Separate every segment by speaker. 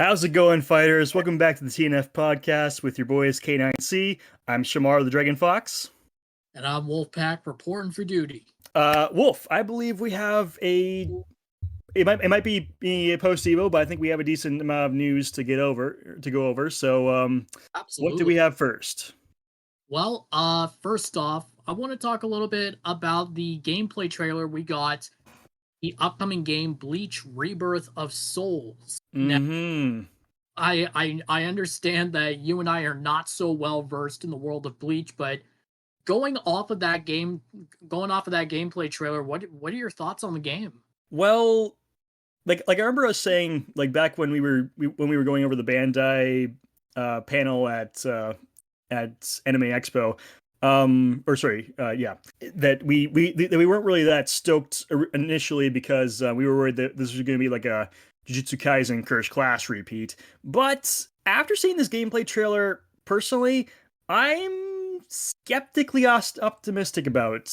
Speaker 1: How's it going, fighters? Welcome back to the TNF podcast with your boys K9C. I'm Shamar the Dragon Fox.
Speaker 2: And I'm Wolfpack reporting for duty.
Speaker 1: Wolf, I believe we have a. It might be a post Evo, but I think we have a decent amount of news to go over. So, what do we
Speaker 2: Absolutely.
Speaker 1: have first?
Speaker 2: Well, first off, I want to talk a little bit about the gameplay trailer we got, the upcoming game Bleach Rebirth of Souls. Now,
Speaker 1: Hmm.
Speaker 2: I understand that you and I are not so well versed in the world of Bleach, but going off of that gameplay trailer, what are your thoughts on the game?
Speaker 1: Well, like I remember us saying like back when when we were going over the Bandai panel at Anime Expo. Or sorry, yeah, that we weren't really that stoked initially because we were worried that this was going to be like a Jujutsu Kaisen Curse Clash repeat. But after seeing this gameplay trailer, personally, I'm skeptically optimistic about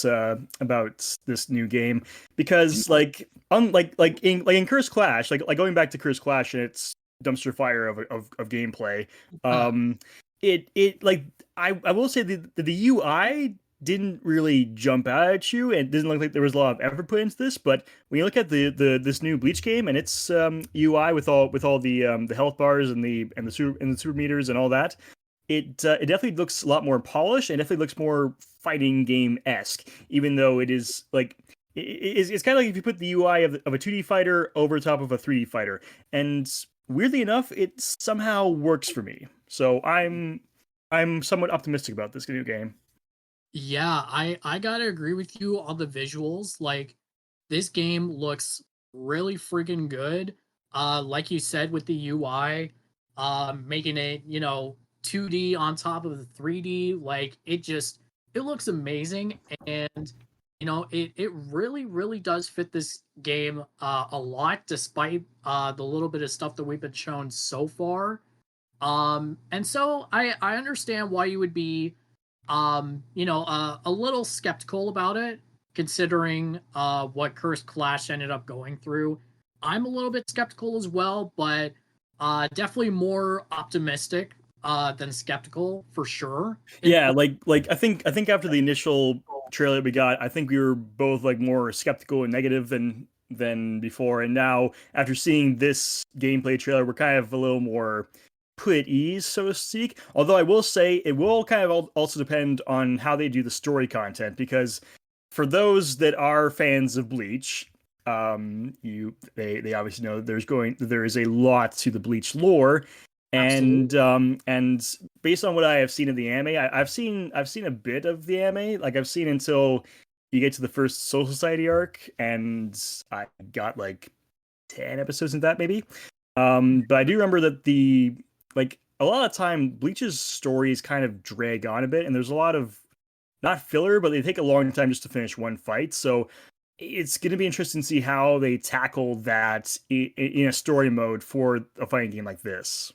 Speaker 1: this new game because like in Curse Clash, like going back to Curse Clash and its dumpster fire of gameplay, um, it like I will say the UI didn't really jump out at you, and it didn't look like there was a lot of effort put into this. But when you look at the this new Bleach game and its UI with all the health bars and the super meters and all that, it definitely looks a lot more polished and definitely looks more fighting game esque. Even though it is like it's kind of like if you put the UI of a 2D fighter over top of a 3D fighter, and weirdly enough, it somehow works for me. So I'm somewhat optimistic about this new game.
Speaker 2: Yeah, I gotta agree with you on the visuals. Like, this game looks really freaking good. Like you said with the UI, making it 2D on top of the 3D, like it looks amazing, and it really does fit this game a lot, despite the little bit of stuff that we've been shown so far. And so I understand why you would be a little skeptical about it, considering what Cursed Clash ended up going through. I'm a little bit skeptical as well, but definitely more optimistic than skeptical for sure.
Speaker 1: Yeah, like I think after the initial trailer we got, I think we were both like more skeptical and negative than before, and now after seeing this gameplay trailer, we're kind of a little more put at ease, so to speak. Although I will say it will kind of also depend on how they do the story content, because for those that are fans of Bleach, they obviously know there is a lot to the Bleach lore,
Speaker 2: Absolutely.
Speaker 1: and based on what I have seen of the anime, I've seen a bit of the anime. Like I've seen until you get to the first Soul Society arc, and I got like 10 episodes in that maybe. But I do remember that the like a lot of time Bleach's stories kind of drag on a bit, and there's a lot of not filler, but they take a long time just to finish one fight. So it's going to be interesting to see how they tackle that in a story mode for a fighting game like this.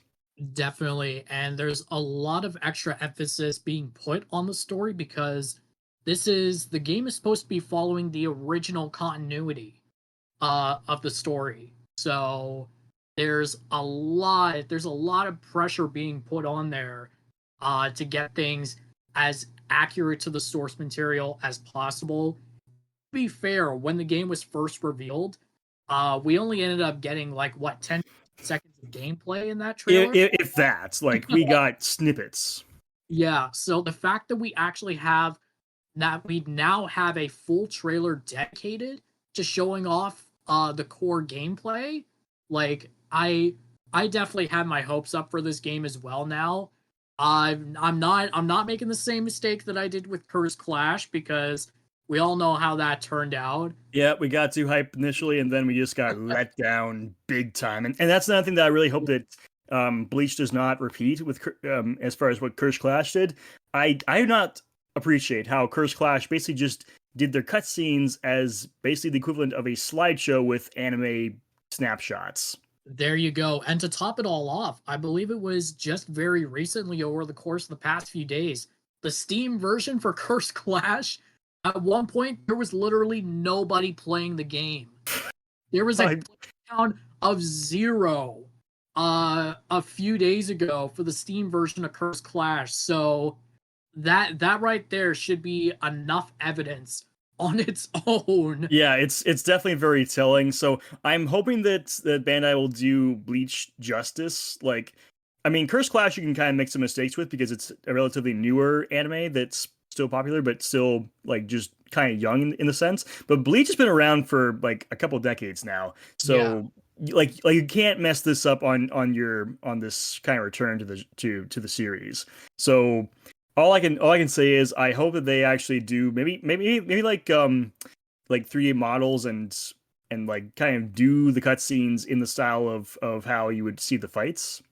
Speaker 2: Definitely. And there's a lot of extra emphasis being put on the story because the game is supposed to be following the original continuity of the story. So there's a lot of pressure being put on there to get things as accurate to the source material as possible. To be fair, when the game was first revealed, we only ended up getting like what 10 seconds of gameplay in that trailer.
Speaker 1: If that's like we got snippets.
Speaker 2: Yeah, so the fact that we now have a full trailer dedicated to showing off the core gameplay, like I definitely have my hopes up for this game as well now. I'm not making the same mistake that I did with Curse Clash because we all know how that turned out.
Speaker 1: Yeah, we got too hype initially, and then we just got let down big time. And that's another thing that I really hope that Bleach does not repeat with as far as what Curse Clash did. I do not appreciate how Curse Clash basically just did their cutscenes as basically the equivalent of a slideshow with anime snapshots.
Speaker 2: There you go. And to top it all off, I believe it was just very recently over the course of the past few days, the Steam version for Curse Clash, at one point, there was literally nobody playing the game. There was a
Speaker 1: I
Speaker 2: count of 0. a few days ago for the Steam version of Curse Clash. So that right there should be enough evidence on its own.
Speaker 1: Yeah, it's definitely very telling. So I'm hoping that Bandai will do Bleach justice. Like, I mean, Curse Clash you can kind of make some mistakes with because it's a relatively newer anime that's still popular, but still like just kind of young in the sense. But Bleach has been around for like a couple decades now,
Speaker 2: Yeah,
Speaker 1: so like you can't mess this up on this kind of return to the series. So all I can say is I hope that they actually do maybe like 3D models and like kind of do the cutscenes in the style of how you would see the fights.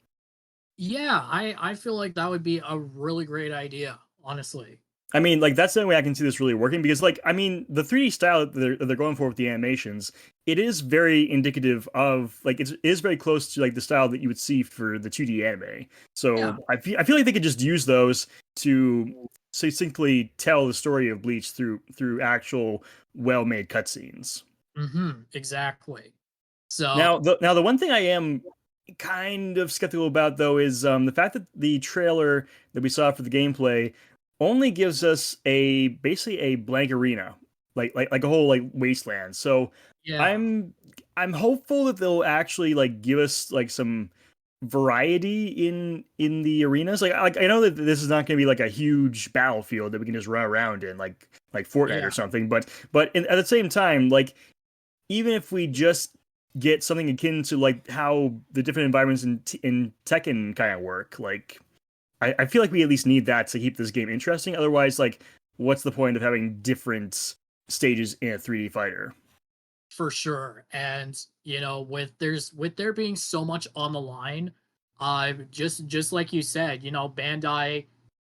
Speaker 2: yeah, I feel like that would be a really great idea, honestly.
Speaker 1: I mean, like that's the only way I can see this really working because, like, I mean, the 3D style that they're going for with the animations, it is very indicative of like it is very close to like the style that you would see for the 2D anime.
Speaker 2: Yeah.
Speaker 1: So I feel like they could just use those to succinctly tell the story of Bleach through actual well-made cutscenes.
Speaker 2: Exactly. So
Speaker 1: Now the one thing I am kind of skeptical about though is the fact that the trailer that we saw for the gameplay only gives us a basically a blank arena, like a whole like wasteland. So
Speaker 2: yeah,
Speaker 1: I'm I'm hopeful that they'll actually like give us like some variety in the arenas. Like I know that this is not going to be like a huge battlefield that we can just run around in like Fortnite or
Speaker 2: yeah,
Speaker 1: something, at the same time, like even if we just get something akin to like how the different environments in Tekken kind of work, like I feel like we at least need that to keep this game interesting. Otherwise, like, what's the point of having different stages in a 3D fighter?
Speaker 2: for sure. And with there being so much on the line, just like you said, Bandai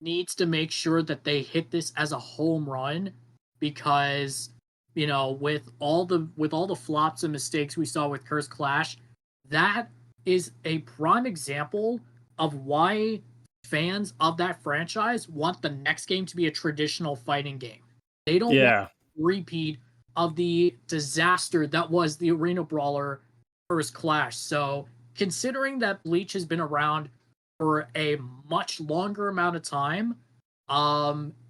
Speaker 2: needs to make sure that they hit this as a home run because with all the flops and mistakes we saw with Curse Clash, that is a prime example of why fans of that franchise want the next game to be a traditional fighting game. They don't want
Speaker 1: Yeah.
Speaker 2: a repeat of the disaster that was the Arena Brawler First Clash. So, considering that Bleach has been around for a much longer amount of time,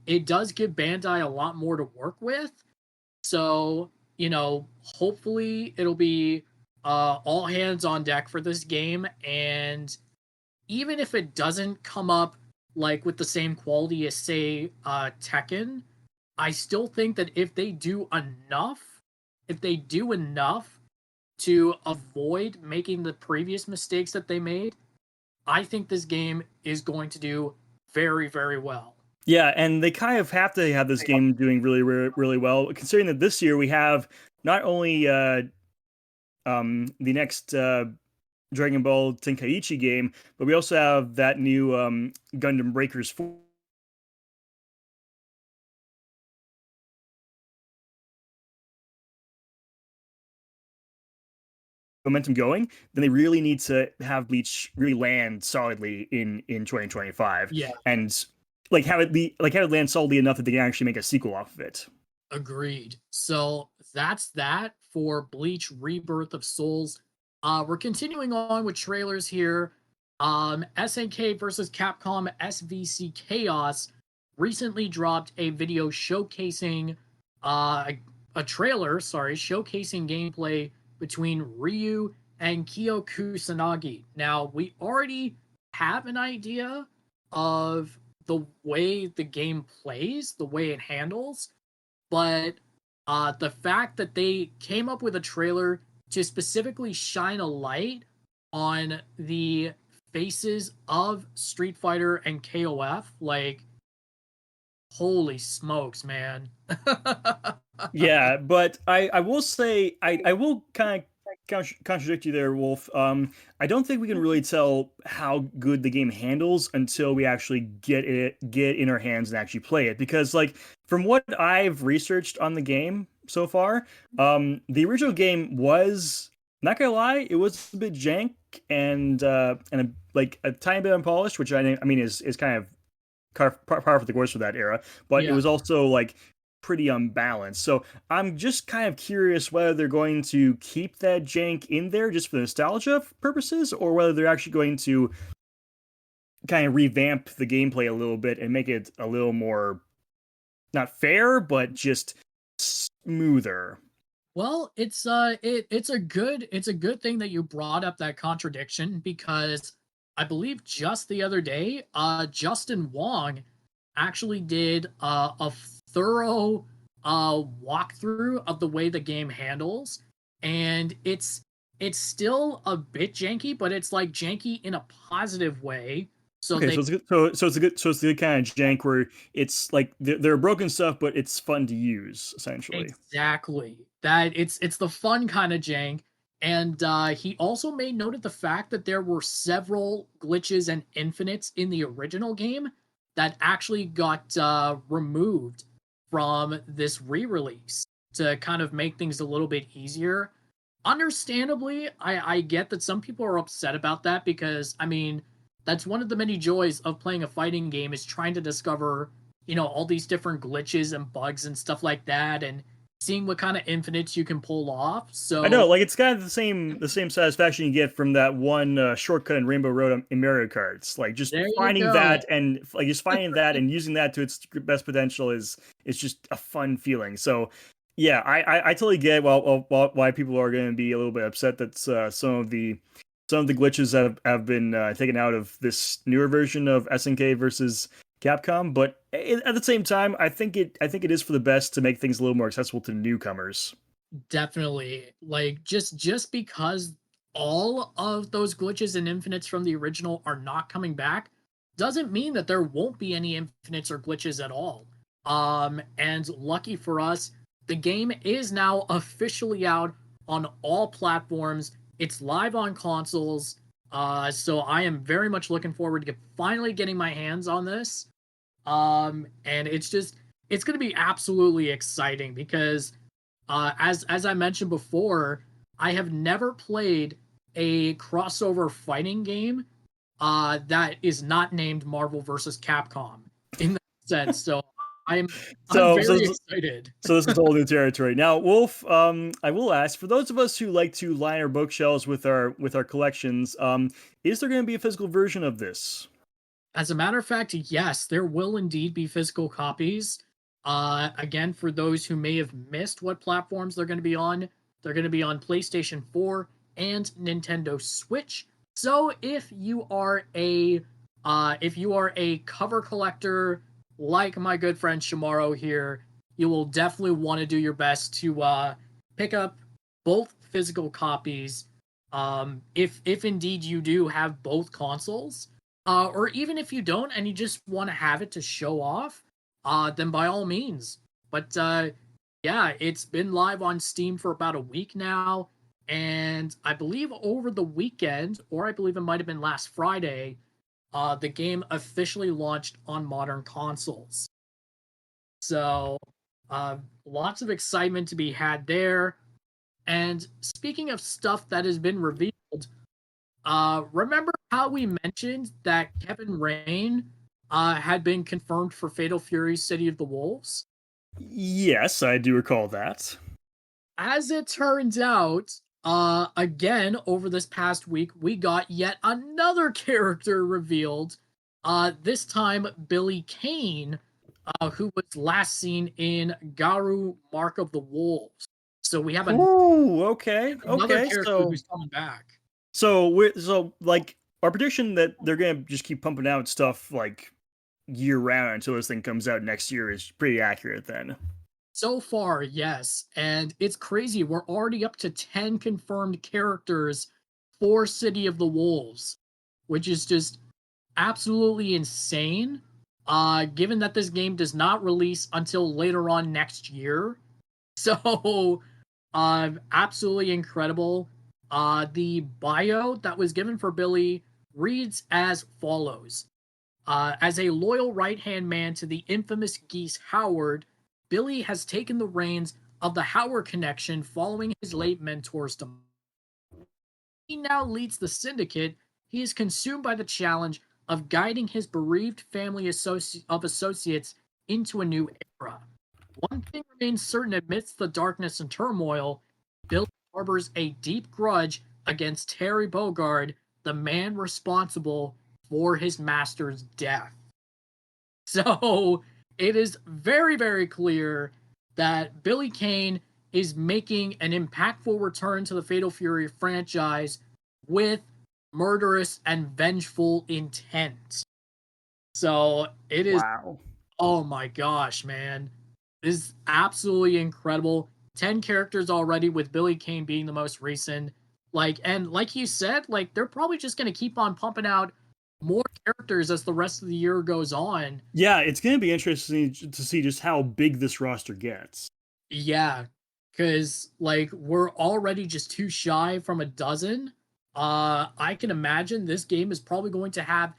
Speaker 2: it does give Bandai a lot more to work with. So, hopefully it'll be all hands on deck for this game. And even if it doesn't come up like with the same quality as, say, Tekken, I still think that if they do enough to avoid making the previous mistakes that they made, I think this game is going to do very, very well.
Speaker 1: Yeah, and they kind of have to have this game doing really, really, really well, considering that this year we have not only the next Dragon Ball Tenkaichi game, but we also have that new Gundam Breakers 4 momentum going. Then they really need to have Bleach really land solidly in 2025
Speaker 2: Yeah,
Speaker 1: and have it land solidly enough that they can actually make a sequel off of it.
Speaker 2: agreed. So that's that for Bleach Rebirth of Souls. We're continuing on with trailers here. SNK versus Capcom SVC Chaos recently dropped a video showcasing a trailer, sorry, showcasing gameplay between Ryu and Kyo Kusanagi. Now, we already have an idea of the way the game plays, the way it handles, but the fact that they came up with a trailer to specifically shine a light on the faces of Street Fighter and KOF, like, holy smokes, man.
Speaker 1: Yeah, but I will say I will kind of contradict you there, Wolf. I don't think we can really tell how good the game handles until we actually get in our hands and actually play it. Because like from what I've researched on the game so far, the original game was not gonna lie, it was a bit jank like a tiny bit unpolished, which I mean is kind of par for the course for that era. But it
Speaker 2: Yeah,
Speaker 1: was also like pretty unbalanced. So I'm just kind of curious whether they're going to keep that jank in there just for nostalgia purposes, or whether they're actually going to kind of revamp the gameplay a little bit and make it a little more not fair, but just smoother.
Speaker 2: Well, it's a good thing that you brought up that contradiction because I believe just the other day, Justin Wong actually did a thorough walkthrough of the way the game handles, and it's still a bit janky, but it's like janky in a positive way. So
Speaker 1: Okay,
Speaker 2: they
Speaker 1: so it's good, it's a good kind of jank where it's like there are broken stuff, but it's fun to use essentially.
Speaker 2: exactly. That it's the fun kind of jank. And he also made note of the fact that there were several glitches and infinites in the original game that actually got removed from this re-release to kind of make things a little bit easier. Understandably, I get that some people are upset about that because I mean that's one of the many joys of playing a fighting game is trying to discover, all these different glitches and bugs and stuff like that and seeing what kind of infinites you can pull off.
Speaker 1: I
Speaker 2: So
Speaker 1: know, like it's kind of the same satisfaction you get from that one shortcut in Rainbow Road in Mario Karts. Like just
Speaker 2: there you
Speaker 1: finding
Speaker 2: go.
Speaker 1: that and like just finding that and using that to its best potential is just a fun feeling. So yeah, I totally get why people are going to be a little bit upset that some of the glitches have been taken out of this newer version of SNK versus Capcom. But at the same time, I think it is for the best to make things a little more accessible to newcomers.
Speaker 2: Definitely. Like just because all of those glitches and infinites from the original are not coming back doesn't mean that there won't be any infinites or glitches at all. And lucky for us, the game is now officially out on all platforms. It's live on consoles. So I am very much looking forward to finally getting my hands on this. And it's going to be absolutely exciting because as I mentioned before, I have never played a crossover fighting game that is not named Marvel versus Capcom in that sense. So I'm
Speaker 1: So so
Speaker 2: very excited.
Speaker 1: So this is whole new territory. Now, Wolf, I will ask for those of us who like to line our bookshelves with our collections, is there going to be a physical version of this?
Speaker 2: As a matter of fact, yes, there will indeed be physical copies. Again, for those who may have missed what platforms they're going to be on, they're going to be on PlayStation 4 and Nintendo Switch. So if you are a cover collector like my good friend Shamaro here, you will definitely want to do your best to pick up both physical copies. If indeed you do have both consoles, or even if you don't and you just want to have it to show off, then by all means. But yeah, it's been live on Steam for about a week now. And I believe over the weekend, or I believe it might have been last Friday, the game officially launched on modern consoles. So lots of excitement to be had there. And speaking of stuff that has been revealed, remember how we mentioned that Kevin Rain had been confirmed for Fatal Fury's City of the Wolves?
Speaker 1: Yes, I do recall that.
Speaker 2: As it turns out, again, over this past week, we got yet another character revealed. This time, Billy Kane, who was last seen in Garu Mark of the Wolves. So we have
Speaker 1: Ooh, okay,
Speaker 2: another
Speaker 1: okay.
Speaker 2: character
Speaker 1: So
Speaker 2: who's coming back.
Speaker 1: so like our prediction that they're gonna just keep pumping out stuff like year round until this thing comes out next year is pretty accurate then.
Speaker 2: So far, yes. And it's crazy. We're already up to 10 confirmed characters for City of the Wolves, which is just absolutely insane. Given that this game does not release until later on next year. So, absolutely incredible. The bio that was given for Billy reads as follows. As a loyal right hand man to the infamous Geese Howard, Billy has taken the reins of the Howard connection following his late mentor's demise. He now leads the syndicate. He is consumed by the challenge of guiding his bereaved family of associates into a new era. One thing remains certain amidst the darkness and turmoil: Billy harbors a deep grudge against Terry Bogard, the man responsible for his master's death. So it is very, very clear that Billy Kane is making an impactful return to the Fatal Fury franchise with murderous and vengeful intent. So it is,
Speaker 1: Wow.
Speaker 2: oh my gosh, man. This is absolutely incredible. 10 characters already, with Billy Kane being the most recent. Like, and like you said, like, they're probably just going to keep on pumping out more characters as the rest of the year goes on.
Speaker 1: Yeah, it's going to be interesting to see just how big this roster gets.
Speaker 2: Yeah, because like we're already just too shy from a dozen. I can imagine this game is probably going to have,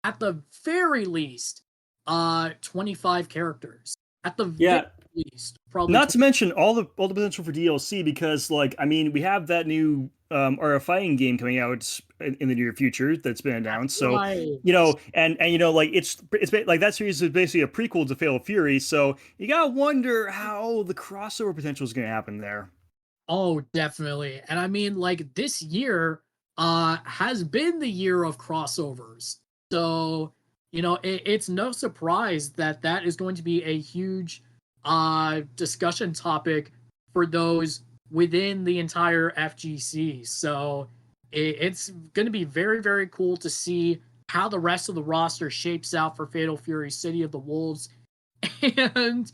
Speaker 2: at the very least, 25 characters. At the very
Speaker 1: Yeah,
Speaker 2: least, probably
Speaker 1: not to mention all the potential for DLC because like I mean we have that new RF fighting game coming out in the near future that's been announced. So
Speaker 2: right.
Speaker 1: and like like that series is basically a prequel to Fatal Fury. So you gotta wonder how the crossover potential is going to happen there.
Speaker 2: Oh, definitely. And I mean, like, this year has been the year of crossovers. So, it's no surprise that that is going to be a huge discussion topic for those within the entire FGC. So, it's going to be very, very cool to see how the rest of the roster shapes out for Fatal Fury City of the Wolves. And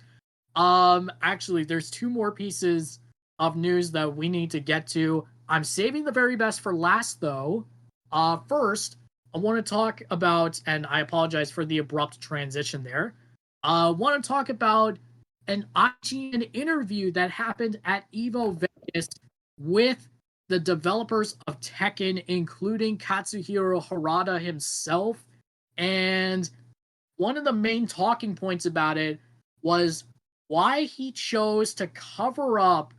Speaker 2: actually, there's two more pieces of news that we need to get to. I'm saving the very best for last, though. First, I want to talk about, and I apologize for the abrupt transition there. I want to talk about an IGN interview that happened at Evo Vegas with the developers of Tekken, including Katsuhiro Harada himself. And one of the main talking points about it was why he chose to cover up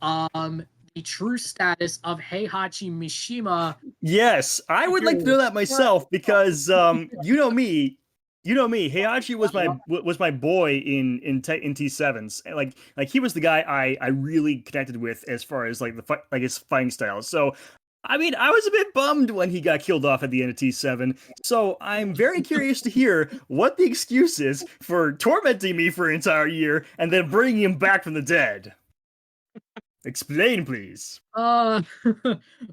Speaker 2: the true status of Heihachi Mishima.
Speaker 1: Yes, I would like to know that myself because you know me. Heihachi was my boy in T7s. Like he was the guy I really connected with as far as like like his fighting style. So I mean, I was a bit bummed when he got killed off at the end of T7. So I'm very curious to hear what the excuse is for tormenting me for an entire year and then bringing him back from the dead. Explain, please.
Speaker 2: Uh,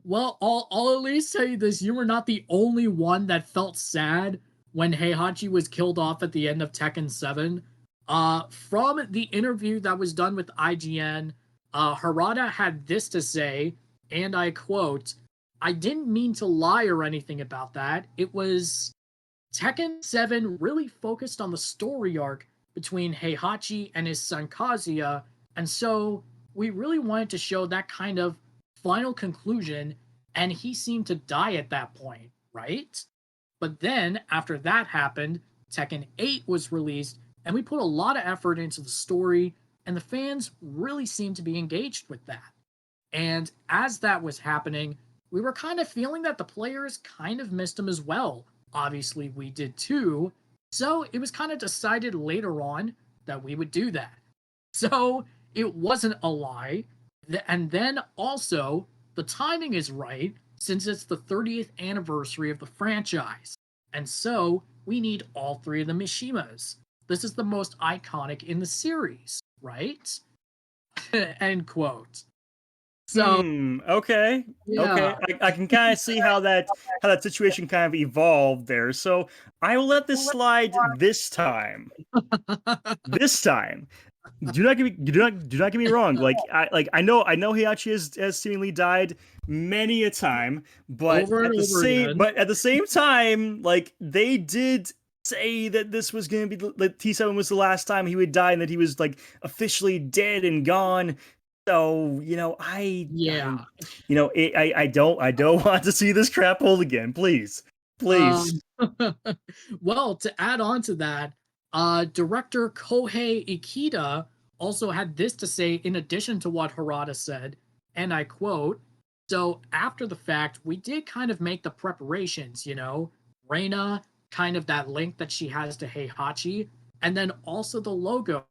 Speaker 2: well, I'll at least tell you this: you were not the only one that felt sad when Heihachi was killed off at the end of Tekken 7. From the interview that was done with IGN, Harada had this to say, and I quote: "I didn't mean to lie or anything about that. It was Tekken 7 really focused on the story arc between Heihachi and his son Kazuya, and so we really wanted to show that kind of final conclusion, and he seemed to die at that point, right? But then, after that happened, Tekken 8 was released, and we put a lot of effort into the story, and the fans really seemed to be engaged with that. And as that was happening, we were kind of feeling that the players kind of missed him as well. Obviously, we did too. So it was kind of decided later on that we would do that. So it wasn't a lie. And then also, the timing is right since it's the 30th anniversary of the franchise. And so we need all three of the Mishimas. This is the most iconic in the series, right? End quote. So,
Speaker 1: Okay. Okay.
Speaker 2: yeah.
Speaker 1: I can kind of see how that situation kind of evolved there. So I will let this slide this time. This time. Do not get me wrong. I know Heihachi has seemingly died many a time,
Speaker 2: Over and over again.
Speaker 1: but at the same time, like they did say that this was going to be like T7 was the last time he would die and that he was like officially dead and gone. So,
Speaker 2: Yeah.
Speaker 1: I don't want to see this crap pulled again. Please. Please.
Speaker 2: Um, well, to add on to that, director Kohei Ikeda also had this to say in addition to what Harada said, and I quote: "So after the fact, we did kind of make the preparations, Reina, kind of that link that she has to Heihachi, and then also the logo.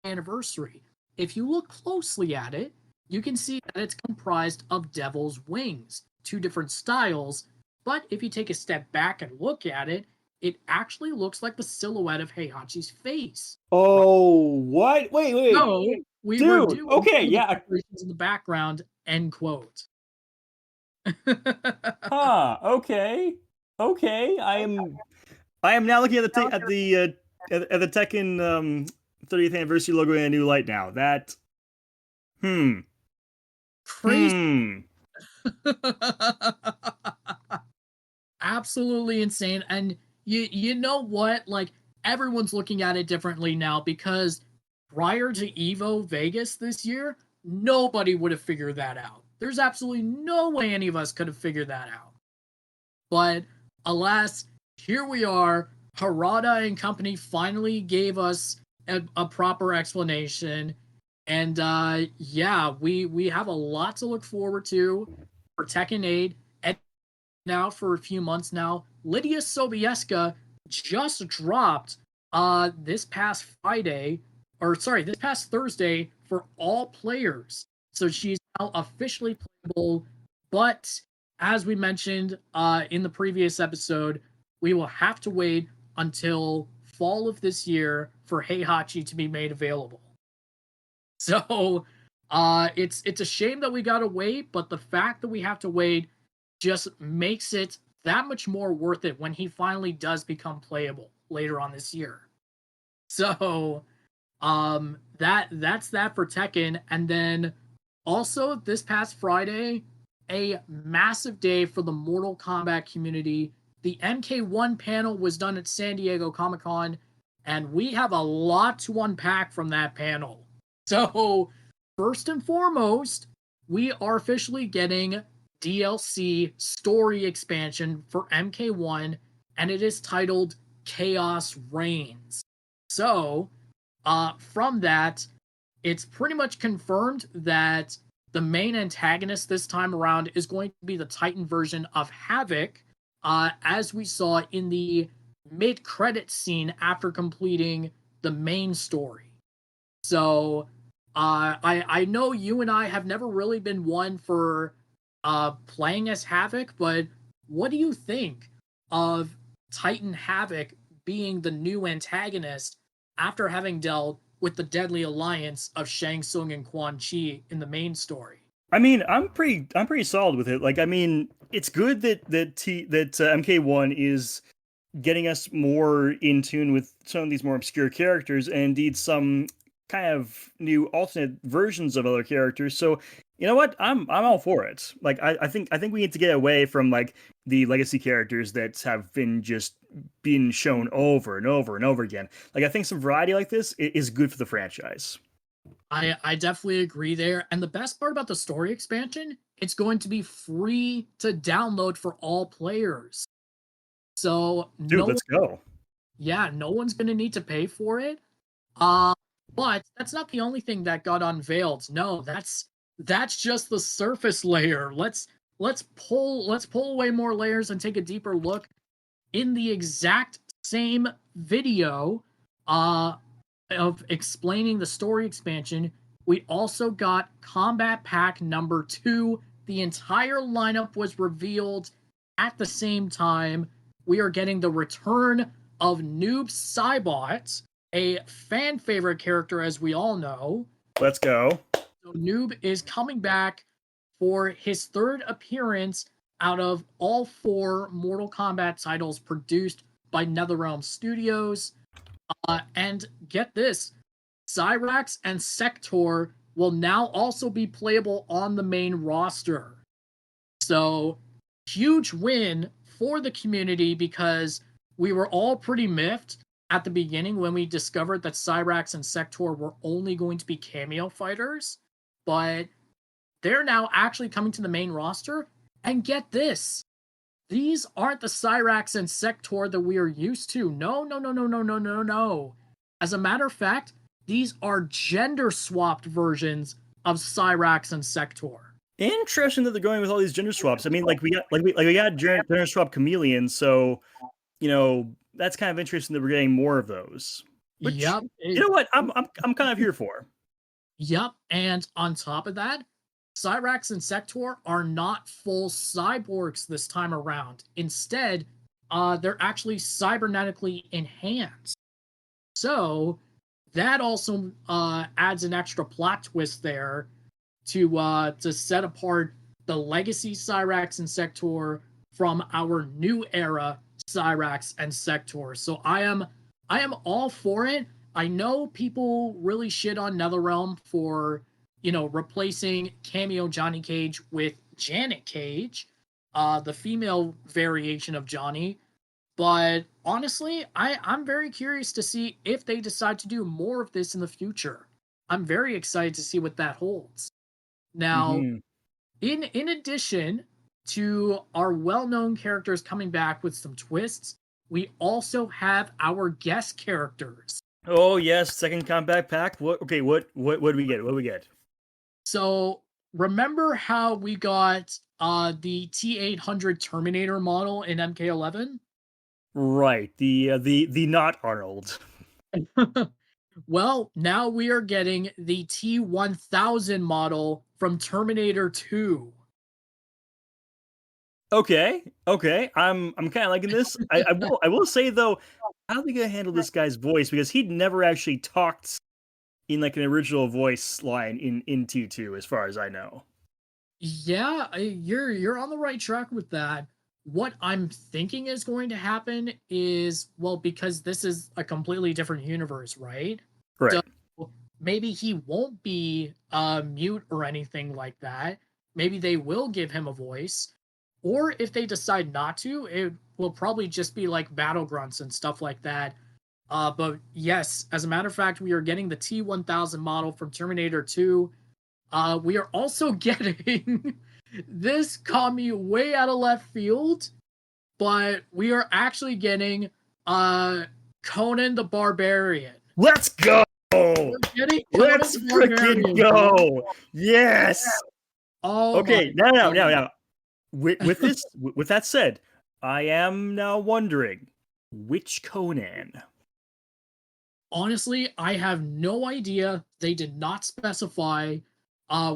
Speaker 2: anniversary. If you look closely at it, you can see that it's comprised of devil's wings, two different styles. But if you take a step back and look at it, it actually looks like the silhouette of Heihachi's face.
Speaker 1: Oh, what? Wait.
Speaker 2: So we were
Speaker 1: Dude,
Speaker 2: doing
Speaker 1: okay,
Speaker 2: some of the
Speaker 1: yeah.
Speaker 2: preparations in the background. End quote.
Speaker 1: Huh, okay. Okay. I am now looking at the Tekken 30th anniversary logo in a new light now. That hmm.
Speaker 2: Crazy.
Speaker 1: Hmm.
Speaker 2: Absolutely insane. And you know what? Like everyone's looking at it differently now because prior to Evo Vegas this year, nobody would have figured that out. There's absolutely no way any of us could have figured that out. But alas, here we are. Harada and company finally gave us a proper explanation. And yeah, we have a lot to look forward to for Tekken 8. And now for a few months now, Lydia Sobieska just dropped this past Friday, or sorry, this past Thursday for all players. So she's now officially playable, but as we mentioned in the previous episode, we will have to wait until fall of this year for Heihachi to be made available. So it's a shame that we gotta wait, but the fact that we have to wait just makes it that much more worth it when he finally does become playable later on this year. So that's that for Tekken. And then also this past Friday, a massive day for the Mortal Kombat community. The MK1 panel was done at San Diego Comic-Con, and we have a lot to unpack from that panel. So, first and foremost, we are officially getting DLC story expansion for MK1, and it is titled Chaos Reigns. So, from that, it's pretty much confirmed that the main antagonist this time around is going to be the Titan version of Havoc, as we saw in the mid-credit scene after completing the main story. So, I know you and I have never really been one for playing as Havoc, but what do you think of Titan Havoc being the new antagonist after having dealt with the deadly alliance of Shang Tsung and Quan Chi in the main story?
Speaker 1: I mean, I'm pretty solid with it. Like, I mean, it's good that MK1 is getting us more in tune with some of these more obscure characters, and indeed some kind of new alternate versions of other characters. So, you know what? I'm all for it. Like, I think we need to get away from like the legacy characters that have been just being shown over and over and over again. Like, I think some variety like this is good for the franchise.
Speaker 2: I definitely agree there. And the best part about the story expansion, it's going to be free to download for all players. So
Speaker 1: Dude,
Speaker 2: no
Speaker 1: let's go.
Speaker 2: yeah, no one's gonna need to pay for it. Uh, but that's not the only thing that got unveiled. No, that's just the surface layer. Let's pull away more layers and take a deeper look. In the exact same video of explaining the story expansion, we also got Combat Pack number 2. The entire lineup was revealed at the same time. We are getting the return of Noob Saibot, a fan favorite character, as we all know.
Speaker 1: Let's go.
Speaker 2: So Noob is coming back for his third appearance out of all 4 Mortal Kombat titles produced by NetherRealm Studios. And get this, Cyrax and Sector will now also be playable on the main roster. So, huge win for the community because we were all pretty miffed at the beginning when we discovered that Cyrax and Sector were only going to be cameo fighters, but they're now actually coming to the main roster. And get this, these aren't the Cyrax and Sector that we are used to. No, no, no, no, no, no, no, no. As a matter of fact, these are gender swapped versions of Cyrax and Sector.
Speaker 1: Interesting that they're going with all these gender swaps. I mean, like we got gender swap chameleons, so that's kind of interesting that we're getting more of those. Which,
Speaker 2: Yep.
Speaker 1: you know what, I'm kind of here for.
Speaker 2: Yep. And on top of that, Cyrax and Sector are not full cyborgs this time around. Instead, they're actually cybernetically enhanced. So that also adds an extra plot twist there to set apart the legacy Cyrax and Sector from our new era Cyrax and Sector. So I am all for it. I know people really shit on NetherRealm for, replacing cameo Johnny Cage with Janet Cage, the female variation of Johnny. But honestly, I'm very curious to see if they decide to do more of this in the future. I'm very excited to see what that holds. Now,
Speaker 1: Hmm.
Speaker 2: in addition to our well-known characters coming back with some twists, we also have our guest characters.
Speaker 1: Oh yes, second combat pack. What? Okay, what do we get? What do we get?
Speaker 2: So remember how we got the T800 Terminator model in MK11?
Speaker 1: Right, the not Arnold.
Speaker 2: Well, now we are getting the T1000 model from Terminator 2.
Speaker 1: Okay, okay. I'm kind of liking this. I will say though, how are they gonna handle this guy's voice because he'd never actually talked in like an original voice line in T2, as far as I know.
Speaker 2: Yeah, you're on the right track with that. What I'm thinking is going to happen is, well, because this is a completely different universe, right? So
Speaker 1: Right.
Speaker 2: maybe he won't be mute or anything like that. Maybe they will give him a voice. Or if they decide not to, it will probably just be like battle grunts and stuff like that. But yes, as a matter of fact, we are getting the T1000 model from Terminator 2. We are also getting this caught me way out of left field, but we are actually getting uh Conan the Barbarian.
Speaker 1: Let's go.
Speaker 2: We're getting Conan
Speaker 1: Let's
Speaker 2: the
Speaker 1: freaking
Speaker 2: Barbarian, bro.
Speaker 1: go. Yes.
Speaker 2: Oh my
Speaker 1: Okay. Now, now, now,
Speaker 2: god.
Speaker 1: now. With that said, I am now wondering which Conan.
Speaker 2: Honestly, I have no idea. They did not specify.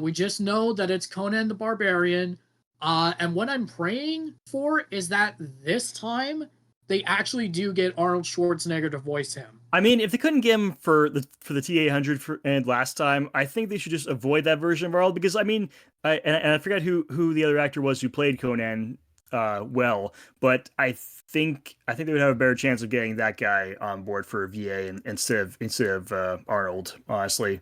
Speaker 2: We just know that it's Conan the Barbarian. And what I'm praying for is that this time they actually do get Arnold Schwarzenegger to voice him.
Speaker 1: I mean, if they couldn't get him for the T800 and last time, I think they should just avoid that version of Arnold because I mean, I forget who the other actor was who played Conan well, but I think they would have a better chance of getting that guy on board for VA instead of Arnold, honestly.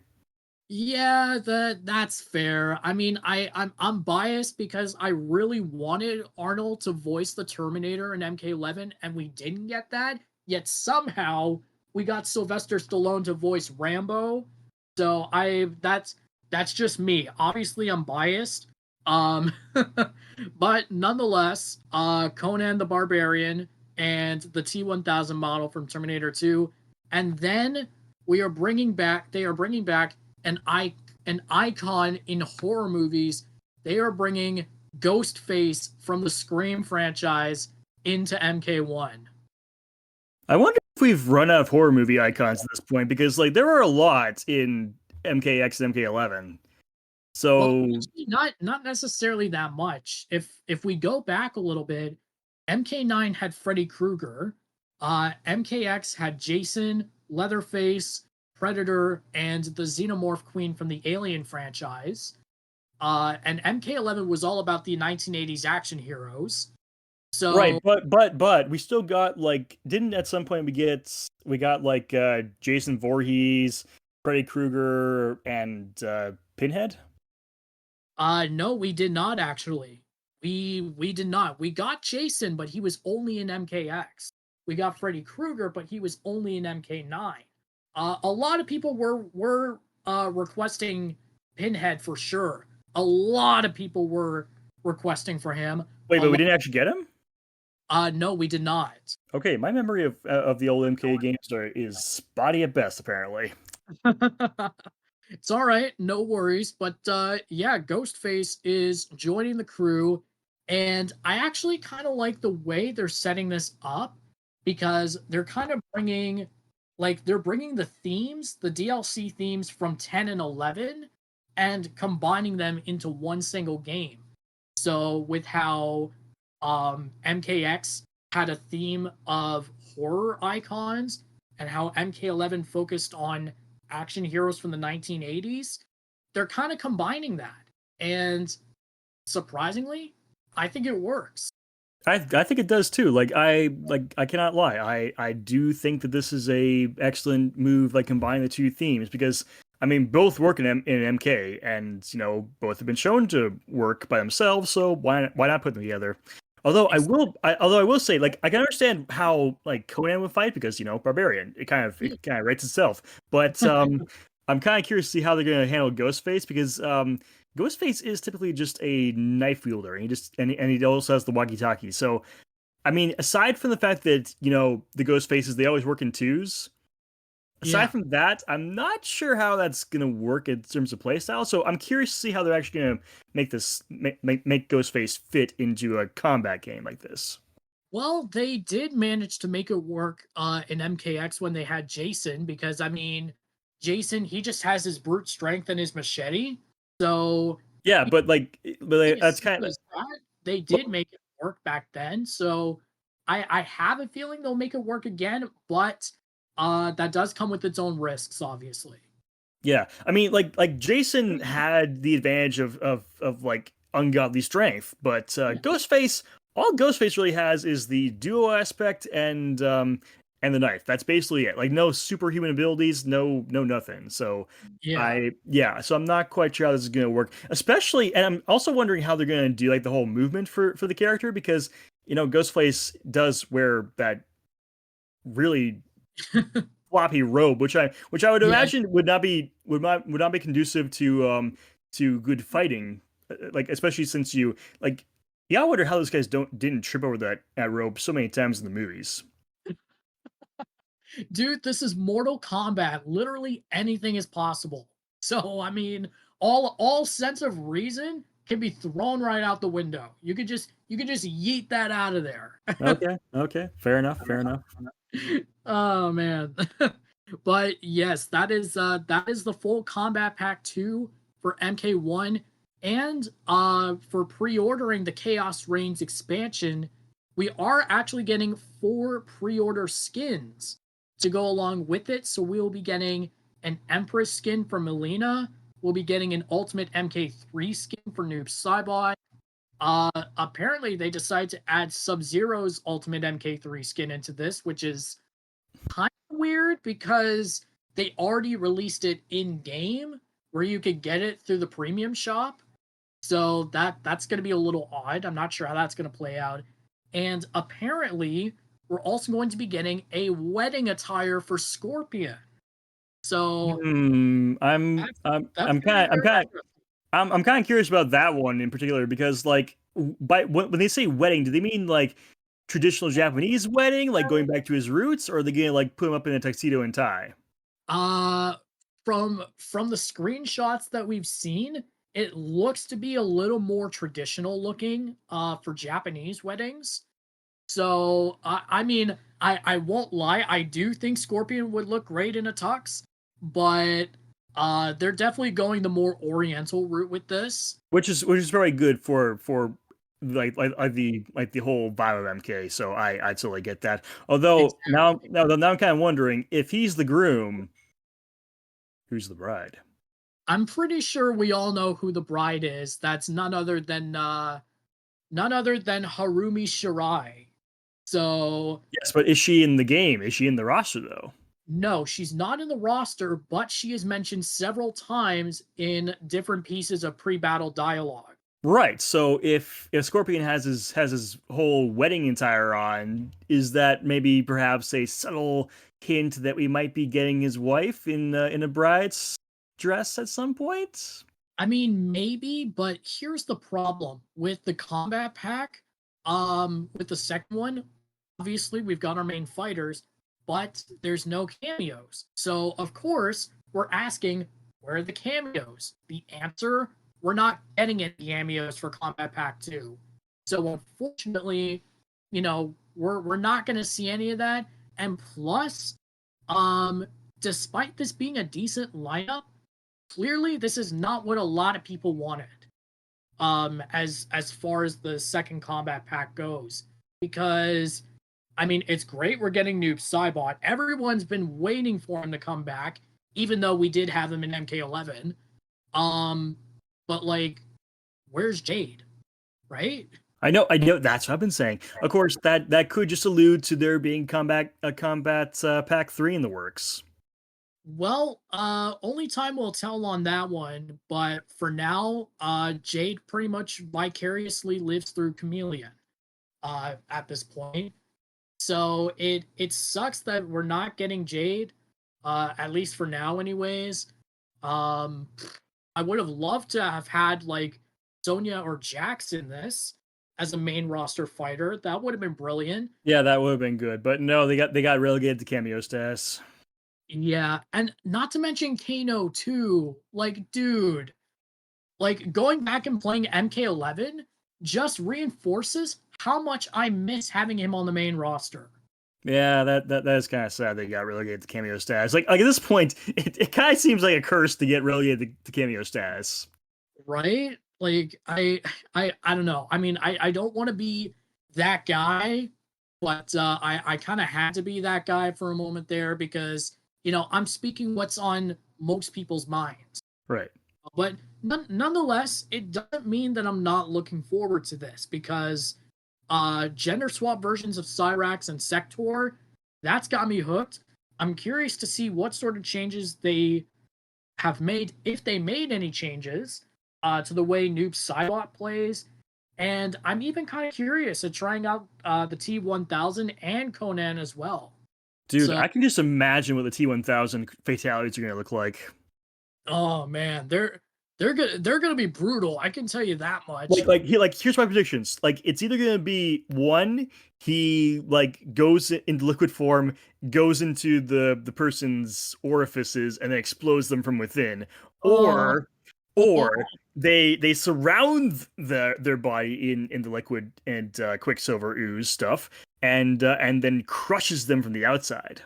Speaker 2: Yeah, that's fair. I mean, I'm biased because I really wanted Arnold to voice the Terminator in MK11, and we didn't get that. Yet somehow we got Sylvester Stallone to voice Rambo. So that's just me. Obviously, I'm biased. Um, but nonetheless, Conan the Barbarian and the T1000 model from Terminator 2, and then they are bringing back an icon in horror movies. They are bringing Ghostface from the Scream franchise into MK1.
Speaker 1: I wonder if we've run out of horror movie icons at this point because like there are a lot in MKX and MK11.
Speaker 2: Well,
Speaker 1: So
Speaker 2: actually, not necessarily that much. If we go back a little bit, MK9 had Freddy Krueger, MKX had Jason, Leatherface, Predator, and the Xenomorph Queen from the Alien franchise. And MK11 was all about the 1980s action heroes.
Speaker 1: right,
Speaker 2: So
Speaker 1: but we still got like didn't at some point we got like Jason Voorhees, Freddy Krueger, and Pinhead.
Speaker 2: no, we did not actually. We did not. We got Jason, but he was only in MKX. We got Freddy Krueger, but he was only in MK9. A lot of people were requesting Pinhead for sure. A lot of people were requesting for him.
Speaker 1: Wait,
Speaker 2: A
Speaker 1: but we
Speaker 2: lot,
Speaker 1: didn't actually get him.
Speaker 2: no, we did not.
Speaker 1: Okay, my memory of the old MK games is spotty at best, apparently.
Speaker 2: It's all right, no worries. But yeah, Ghostface is joining the crew, and I actually kind of like the way they're setting this up because they're kind of bringing like they're bringing the themes, the DLC themes from 10 and 11 and combining them into one single game. So with how MKX had a theme of horror icons and how MK11 focused on action heroes from the 1980s, they're kind of combining that. And surprisingly, I think it works.
Speaker 1: I think it does too. I cannot lie. I do think that this is a excellent move, like combining the two themes, because I mean both work in MK, and both have been shown to work by themselves. So why not put them together? Although I will say, like, I can understand how like Conan would fight, because barbarian. It kind of writes itself. But I'm kind of curious to see how they're going to handle Ghostface, because Ghostface is typically just a knife wielder, and he also has the walkie-talkie. So, I mean, aside from the fact that the Ghostfaces, they always work in twos. Aside
Speaker 2: Yeah.
Speaker 1: from that, I'm not sure how that's gonna work in terms of playstyle. So I'm curious to see how they're actually gonna make Ghostface fit into a combat game like this.
Speaker 2: Well, they did manage to make it work in MKX when they had Jason, because I mean, Jason, he just has his brute strength and his machete. So
Speaker 1: Yeah, but
Speaker 2: as
Speaker 1: that's kind
Speaker 2: simple
Speaker 1: of
Speaker 2: as that, they
Speaker 1: well,
Speaker 2: did make it work back then. So I have a feeling they'll make it work again, but that does come with its own risks, obviously.
Speaker 1: yeah. I mean, like Jason had the advantage of like ungodly strength, but
Speaker 2: Yeah.
Speaker 1: Ghostface, all Ghostface really has is the duo aspect and the knife. That's basically it. Like no superhuman abilities, no nothing. So
Speaker 2: Yeah.
Speaker 1: so I'm not quite sure how this is gonna work. Especially, and I'm also wondering how they're gonna do like the whole movement for the character, because Ghostface does wear that really floppy robe, which I would
Speaker 2: Yeah.
Speaker 1: imagine would not be conducive to good fighting, like especially since I wonder how those guys didn't trip over that robe so many times in the movies.
Speaker 2: Dude, this is Mortal Kombat. Literally anything is possible. So, I mean, all sense of reason can be thrown right out the window. You could just yeet that out of there.
Speaker 1: Okay, fair enough, fair enough.
Speaker 2: Oh man. But yes, that is the full combat pack 2 for MK1, and for pre-ordering the Chaos Reigns expansion, we are actually getting 4 pre-order skins to go along with it. So we'll be getting an Empress skin for Melina, we'll be getting an Ultimate MK3 skin for Noob Saibot. Apparently they decided to add Sub-Zero's Ultimate MK3 skin into this, which is kind of weird because they already released it in game where you could get it through the premium shop. So that's going to be a little odd. I'm not sure how that's going to play out. And apparently, we're also going to be getting a wedding attire for Scorpion. So
Speaker 1: Hmm, I'm
Speaker 2: that's
Speaker 1: I'm
Speaker 2: that's
Speaker 1: I'm
Speaker 2: going to be
Speaker 1: kind I'm
Speaker 2: very
Speaker 1: kind
Speaker 2: interesting.
Speaker 1: I'm kind of curious about that one in particular, because like when they say wedding, do they mean like traditional Japanese wedding, like going back to his roots, or are they gonna like put him up in a tuxedo and tie?
Speaker 2: Uh from the screenshots that we've seen, it looks to be a little more traditional looking for Japanese weddings. So I mean, I won't lie, I do think Scorpion would look great in a tux, but they're definitely going the more oriental route with this.
Speaker 1: Which is very good for like the whole vibe of MK. So I totally get that. Although
Speaker 2: Exactly.
Speaker 1: now I'm kind of wondering, if he's the groom, who's the bride?
Speaker 2: I'm pretty sure we all know who the bride is. That's none other than Harumi Shirai. So
Speaker 1: Yes, but is she in the game? Is she in the roster though?
Speaker 2: no, she's not in the roster, but she is mentioned several times in different pieces of pre-battle dialogue.
Speaker 1: Right. So if Scorpion has his whole wedding attire on, is that maybe perhaps a subtle hint that we might be getting his wife in a bride's dress at some point?
Speaker 2: I mean, maybe, but here's the problem with the combat pack. With the second one, obviously we've got our main fighters, but there's no cameos. So of course we're asking, where are the cameos? The answer: we're not getting any cameos for combat pack 2. So unfortunately, we're not going to see any of that. And plus, Um, Despite this being a decent lineup, clearly this is not what a lot of people wanted. As far as the second combat pack goes, because I mean it's great we're getting Noob Saibot. Everyone's been waiting for him to come back, even though we did have him in MK11. Um, but like, where's Jade? Right?
Speaker 1: I know. That's what I've been saying. Of course, that could just allude to there being combat pack 3 in the works.
Speaker 2: Well, only time will tell on that one, but for now, Jade pretty much vicariously lives through Chameleon, at this point. So it sucks that we're not getting Jade, at least for now, anyways. Um, I would have loved to have had like Sonya or Jax in this as a main roster fighter. That would have been brilliant.
Speaker 1: Yeah, that would have been good, but no, they got relegated to cameo status.
Speaker 2: Yeah, and not to mention Kano too. Like, dude, like going back and playing MK11 just reinforces how much I miss having him on the main roster.
Speaker 1: Yeah, that is kind of sad they got relegated to cameo status. Like at this point, it kind of seems like a curse to get relegated to cameo status.
Speaker 2: Right? Like I don't know. I mean, I don't want to be that guy, but I kind of had to be that guy for a moment there because, I'm speaking what's on most people's minds.
Speaker 1: Right.
Speaker 2: But nonetheless, it doesn't mean that I'm not looking forward to this because gender swap versions of Cyrax and Sector, that's got me hooked. I'm curious to see what sort of changes they have made, if they made any changes, to the way Noob Saibot plays. And I'm even kind of curious at trying out the T1000 and Conan as well.
Speaker 1: Dude,
Speaker 2: So,
Speaker 1: I can just imagine what the T1000 fatalities are going to look like.
Speaker 2: oh man, they're gonna be brutal. I can tell you that much.
Speaker 1: Here's my predictions. Like it's either gonna be one, he like goes into liquid form, goes into the person's orifices, and then explodes them from within,
Speaker 2: Oh,
Speaker 1: or
Speaker 2: oh,
Speaker 1: or
Speaker 2: oh,
Speaker 1: they surround their body in the liquid and quicksilver ooze stuff, and then crushes them from the outside.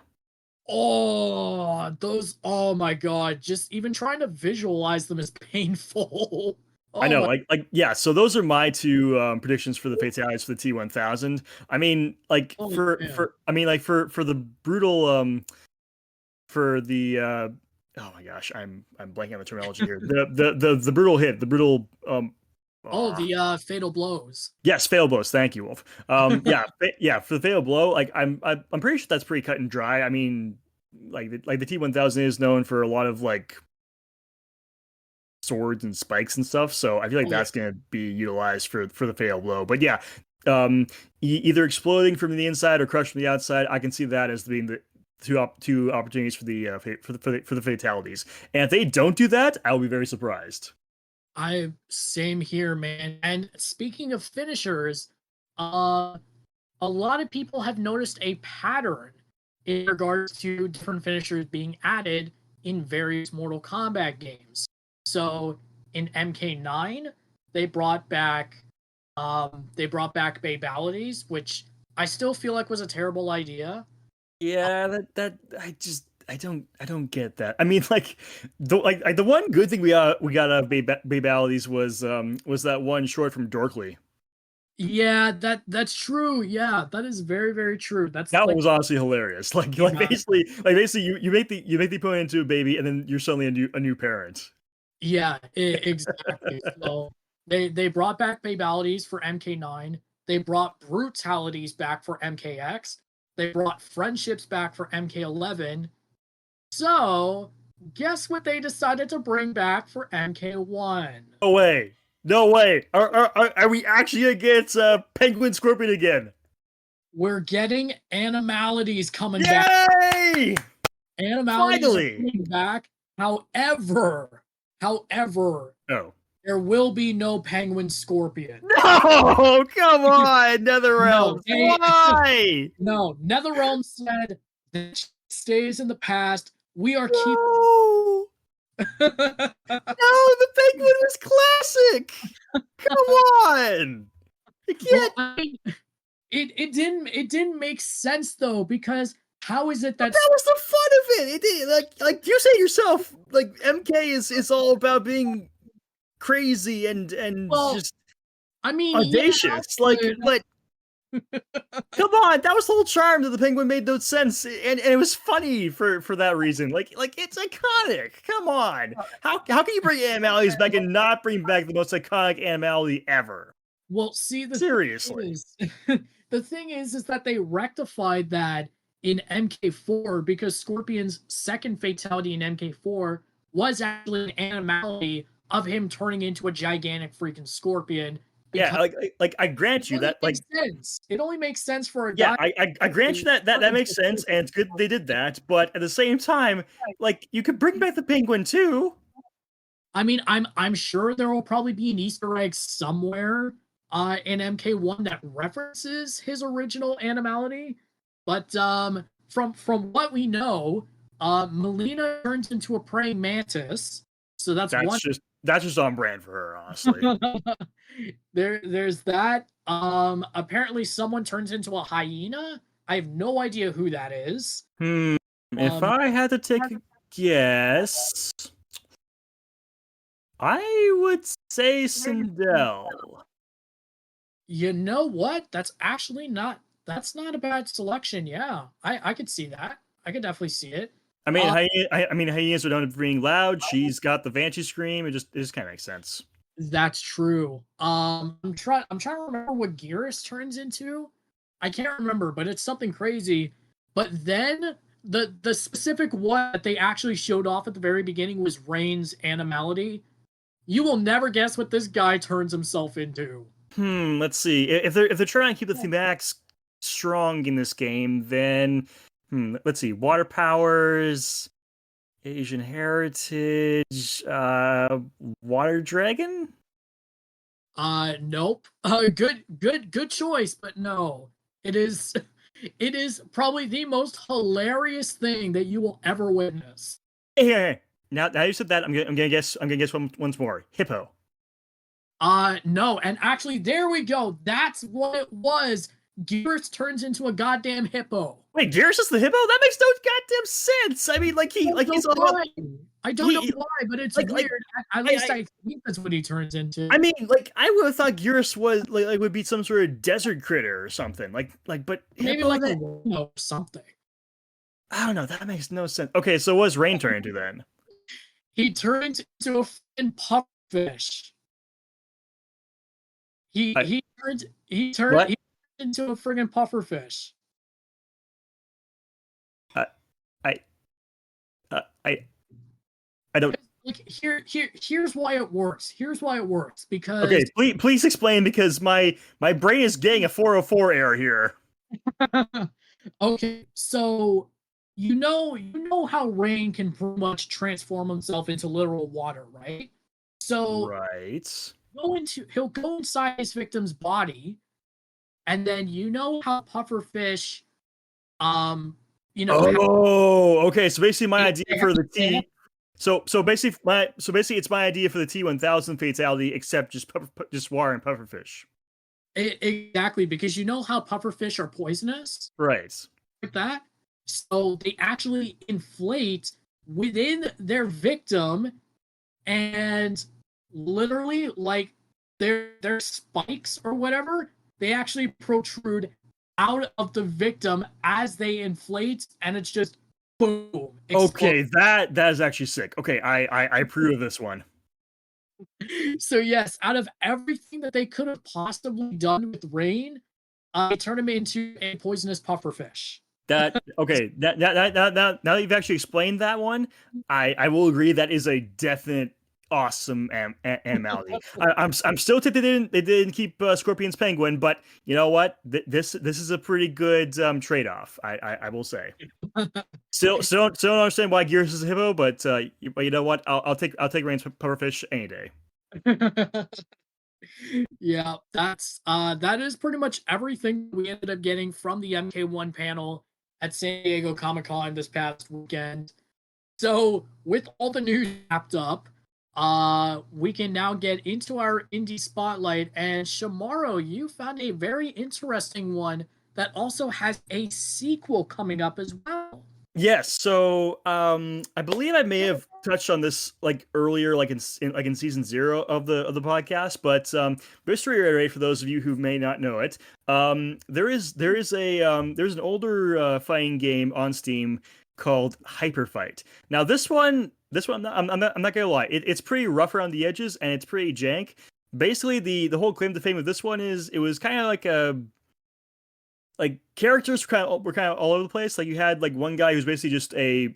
Speaker 2: those, oh my god, just even trying to visualize them is painful.
Speaker 1: I
Speaker 2: Oh
Speaker 1: know,
Speaker 2: my,
Speaker 1: yeah. So those are my two predictions for the fatalities for the T1000. I mean, like
Speaker 2: oh man.
Speaker 1: for I mean, like for the brutal for the oh my gosh, I'm blanking on the terminology here. The brutal hit, the brutal
Speaker 2: Oh,
Speaker 1: ah.
Speaker 2: the fatal blows.
Speaker 1: Yes, fail blows. Thank you, Wolf. Yeah, for the fail blow, like I'm pretty sure that's pretty cut and dry. I mean, like the T1000 is known for a lot of like swords and spikes and stuff. So I feel like
Speaker 2: Oh yeah.
Speaker 1: that's going to be utilized for the fatal blow. But yeah, um, either exploding from the inside or crushed from the outside. I can see that as being the two opportunities for the for the fatalities. And if they don't do that, I'll be very surprised.
Speaker 2: I same here, man. And speaking of finishers, uh a lot of people have noticed a pattern in regards to different finishers being added in various Mortal Kombat games. So in MK9, they brought back Babalities, which I still feel like was a terrible idea.
Speaker 1: Yeah, that I don't get that. I mean, like the one good thing we got out of Babalities was that one short from Dorkly.
Speaker 2: Yeah, that's true. Yeah, that is very, very true. That's
Speaker 1: That one
Speaker 2: like,
Speaker 1: was honestly hilarious.
Speaker 2: yeah,
Speaker 1: Basically you make the opponent into a baby and then you're suddenly a new parent.
Speaker 2: yeah, exactly. So they brought back Babalities for MK9. They brought Brutalities back for MKX. They brought Friendships back for MK11. So guess what they decided to bring back for MK1?
Speaker 1: No way. No way. Are we actually gonna get Penguin Scorpion again?
Speaker 2: We're getting Animalities coming back.
Speaker 1: Yay!
Speaker 2: Animalities are
Speaker 1: Finally.
Speaker 2: coming back. However,
Speaker 1: Oh.
Speaker 2: there will be no Penguin Scorpion.
Speaker 1: No, come on,
Speaker 2: No,
Speaker 1: NetherRealms.
Speaker 2: they
Speaker 1: Why?
Speaker 2: no. NetherRealm said that stays in the past. We are keeping.
Speaker 1: No. No, the Penguin was classic. Come on. You
Speaker 2: Well,
Speaker 1: can't.
Speaker 2: I mean, it didn't make sense though because How is it
Speaker 1: That was the fun of it. Like you say yourself, like MK is all about being crazy and
Speaker 2: well,
Speaker 1: just
Speaker 2: I mean, yeah,
Speaker 1: audacious. Like,
Speaker 2: but
Speaker 1: but come on, that was the whole charm that the penguin made no sense, and it was funny for that reason. Like it's iconic. Come on, how can you bring animalities back and not bring back the most iconic animality ever?
Speaker 2: well, see, the thing
Speaker 1: Seriously.
Speaker 2: is, the thing is that they rectified that in MK4 because Scorpion's second fatality in MK4 was actually an animality of him turning into a gigantic freaking scorpion.
Speaker 1: Yeah,
Speaker 2: Because
Speaker 1: like I
Speaker 2: it
Speaker 1: grant you
Speaker 2: only
Speaker 1: that,
Speaker 2: makes
Speaker 1: like,
Speaker 2: sense. It only makes sense for a
Speaker 1: yeah,
Speaker 2: guy
Speaker 1: I grant you
Speaker 2: to
Speaker 1: that
Speaker 2: turn
Speaker 1: that
Speaker 2: into
Speaker 1: makes
Speaker 2: a
Speaker 1: sense, and
Speaker 2: scorpion.
Speaker 1: it's good they did that. But at the same time, like you could bring back the penguin too.
Speaker 2: I mean, I'm sure there will probably be an Easter egg somewhere in MK1 that references his original animality. But from what we know, Melina turns into a praying mantis. So that's one.
Speaker 1: That's just on brand for her, honestly.
Speaker 2: There's that. Apparently someone turns into a hyena. I have no idea who that is.
Speaker 1: Hmm. If
Speaker 2: Um
Speaker 1: I had to take a guess, I would say Sindel.
Speaker 2: You know what? That's not a bad selection. Yeah. I could see that. I could definitely see it.
Speaker 1: I mean,
Speaker 2: Uh
Speaker 1: hyenas are known for being loud. She's got the banshee scream. It just kind of makes sense.
Speaker 2: that's true. I'm trying to remember what Gearus turns into. I can't remember, but it's something crazy. But then the specific one that they actually showed off at the very beginning was Rain's animality. You will never guess what this guy turns himself into.
Speaker 1: Let's see. If they're trying to keep the thematics strong in this game, then let's see. Water powers, Asian heritage, water dragon.
Speaker 2: Nope. Good choice, but no. It is it is probably the most hilarious thing that you will ever witness.
Speaker 1: Hey. Now you said that, I'm gonna guess once more. Hippo.
Speaker 2: No, and actually there we go. That's what it was. Gears turns into a goddamn hippo.
Speaker 1: Wait, Gears is the hippo? That makes no goddamn sense. I mean,
Speaker 2: I don't
Speaker 1: he's
Speaker 2: know
Speaker 1: all about
Speaker 2: why. I don't know
Speaker 1: he
Speaker 2: why, but it's
Speaker 1: like
Speaker 2: weird. At least
Speaker 1: I
Speaker 2: I think that's what he turns
Speaker 1: I
Speaker 2: into.
Speaker 1: mean, like I would have thought Gears was would be some sort of desert critter or something. But
Speaker 2: Maybe
Speaker 1: hippo
Speaker 2: like a
Speaker 1: that
Speaker 2: rhino or something.
Speaker 1: I don't know. That makes no sense. Okay, so what's Rain turn into then?
Speaker 2: He turns into a fucking pufferfish.
Speaker 1: I
Speaker 2: He
Speaker 1: what?
Speaker 2: turns into a friggin' pufferfish.
Speaker 1: I I I I don't.
Speaker 2: Like here's why it works. Here's why it works because
Speaker 1: Okay, please explain because my brain is getting a 404 error here.
Speaker 2: okay, so you know how Rain can pretty much transform himself into literal water, right? So
Speaker 1: Right.
Speaker 2: he'll go inside his victim's body, and then you know how pufferfish um have
Speaker 1: Oh, okay. So basically, my idea
Speaker 2: they have
Speaker 1: for
Speaker 2: to
Speaker 1: the
Speaker 2: stand up.
Speaker 1: T. So basically, it's my idea for the T1000 fatality, except just water and pufferfish.
Speaker 2: Exactly, because you know how pufferfish are poisonous
Speaker 1: Right.
Speaker 2: like that. So they actually inflate within their victim, and literally, like their spikes or whatever, they actually protrude out of the victim as they inflate, and it's just boom, explode.
Speaker 1: Okay, that is actually sick. Okay, I approve of this one.
Speaker 2: So yes, out of everything that they could have possibly done with Rain, they turn him into a poisonous pufferfish.
Speaker 1: That okay. Now that you've actually explained that one, I will agree that is a definite awesome animality. I'm still tipped they didn't keep Scorpion's penguin, but you know what? This is a pretty good trade off. I will say. Still don't understand why Gears is a hippo, but you know what? I'll take Rain's pufferfish any day.
Speaker 2: Yeah, that is pretty much everything we ended up getting from the MK1 panel at San Diego Comic-Con this past weekend. So, with all the news wrapped up, we can now get into our indie spotlight. And Shamaro, you found a very interesting one that also has a sequel coming up as well.
Speaker 1: Yes, so I believe I may have touched on this like earlier, like in season 0 of the podcast, but just to reiterate for those of you who may not know it, there's an older fighting game on Steam called Hyper Fight. Now this one I'm not gonna lie, it's pretty rough around the edges and it's pretty jank. Basically, the whole claim to fame of this one is it was kind of like a like characters were kind of all over the place. Like you had like one guy who's basically just a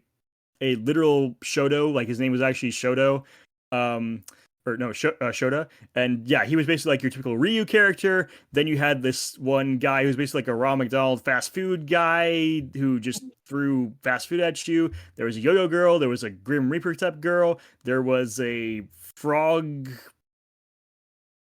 Speaker 1: literal Shoto. Like his name was actually Shoto, um, or no Shota. And yeah, he was basically like your typical Ryu character. Then you had this one guy who's basically like a Ronald McDonald fast food guy who just threw fast food at you. There was a Yo-Yo girl. There was a Grim Reaper type girl. There was a frog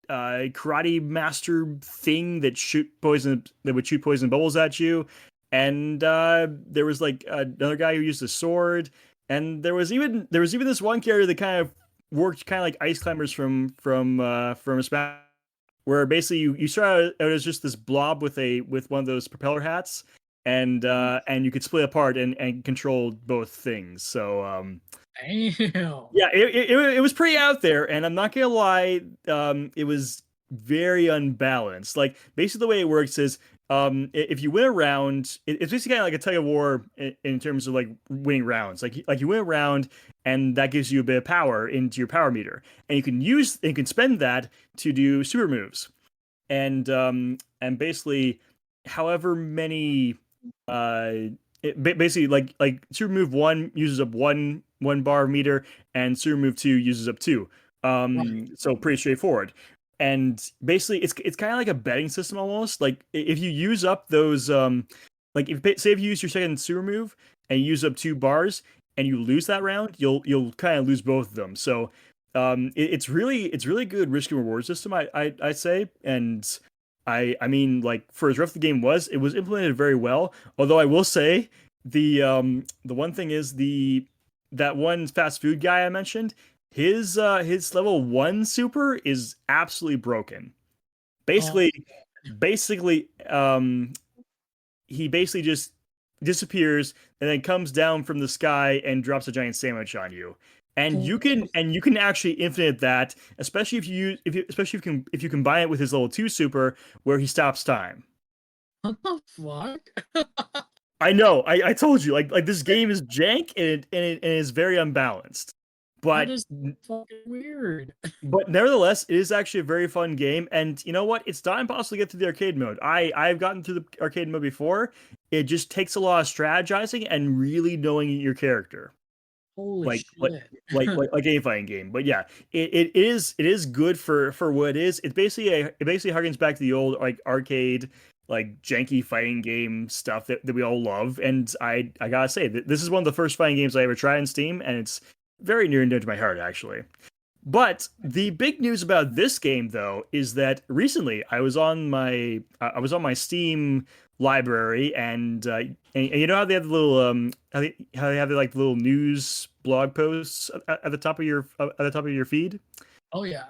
Speaker 1: karate master thing that would shoot poison bubbles at you, and there was like another guy who used a sword, and there was even this one character that kind of worked kind of like ice climbers from a smash, where basically you start out as just this blob with one of those propeller hats, and you could split apart and control both things. So
Speaker 2: Damn.
Speaker 1: yeah, it was pretty out there, and I'm not gonna lie, it was very unbalanced. Like basically, the way it works is, if you win a round, it's basically kind of like a tug of war in terms of like winning rounds. Like you win a round, and that gives you a bit of power into your power meter, and you can spend that to do super moves, and basically, however many basically like super move 1 uses up one bar meter, and super move 2 uses up 2.
Speaker 2: Right.
Speaker 1: So pretty straightforward. And basically it's kind of like a betting system almost. Like if you use up those like say if you use your second super move and you use up 2 bars and you lose that round, you'll kind of lose both of them. So it's really good risk and reward system, I say. And I mean, like for as rough the game was, it was implemented very well. Although I will say the one thing is that one fast food guy I mentioned, his level 1 super is absolutely broken.
Speaker 2: Oh,
Speaker 1: Basically, he basically just disappears and then comes down from the sky and drops a giant sandwich on you. And you can actually infinite that, especially if you use especially if you combine it with his level 2 super where he stops time.
Speaker 2: what the fuck?
Speaker 1: I know. I told you like this game is jank, and it is very unbalanced.
Speaker 2: That
Speaker 1: But
Speaker 2: is fucking weird.
Speaker 1: but nevertheless, it is actually a very fun game. And you know what? It's not impossible to get through the arcade mode. I've gotten through the arcade mode before. It just takes a lot of strategizing and really knowing your character.
Speaker 2: Holy
Speaker 1: Like like
Speaker 2: shit.
Speaker 1: like a fighting game. But yeah, it is good for what it is. It basically harkens back to the old like arcade like janky fighting game stuff that we all love. And I gotta say that this is one of the first fighting games I ever tried on Steam, and it's very near and dear to my heart actually. But the big news about this game, though, is that recently I was on my Steam library, and you know how they have the little how they have the like little news blog posts at the top of your feed.
Speaker 2: Oh yeah.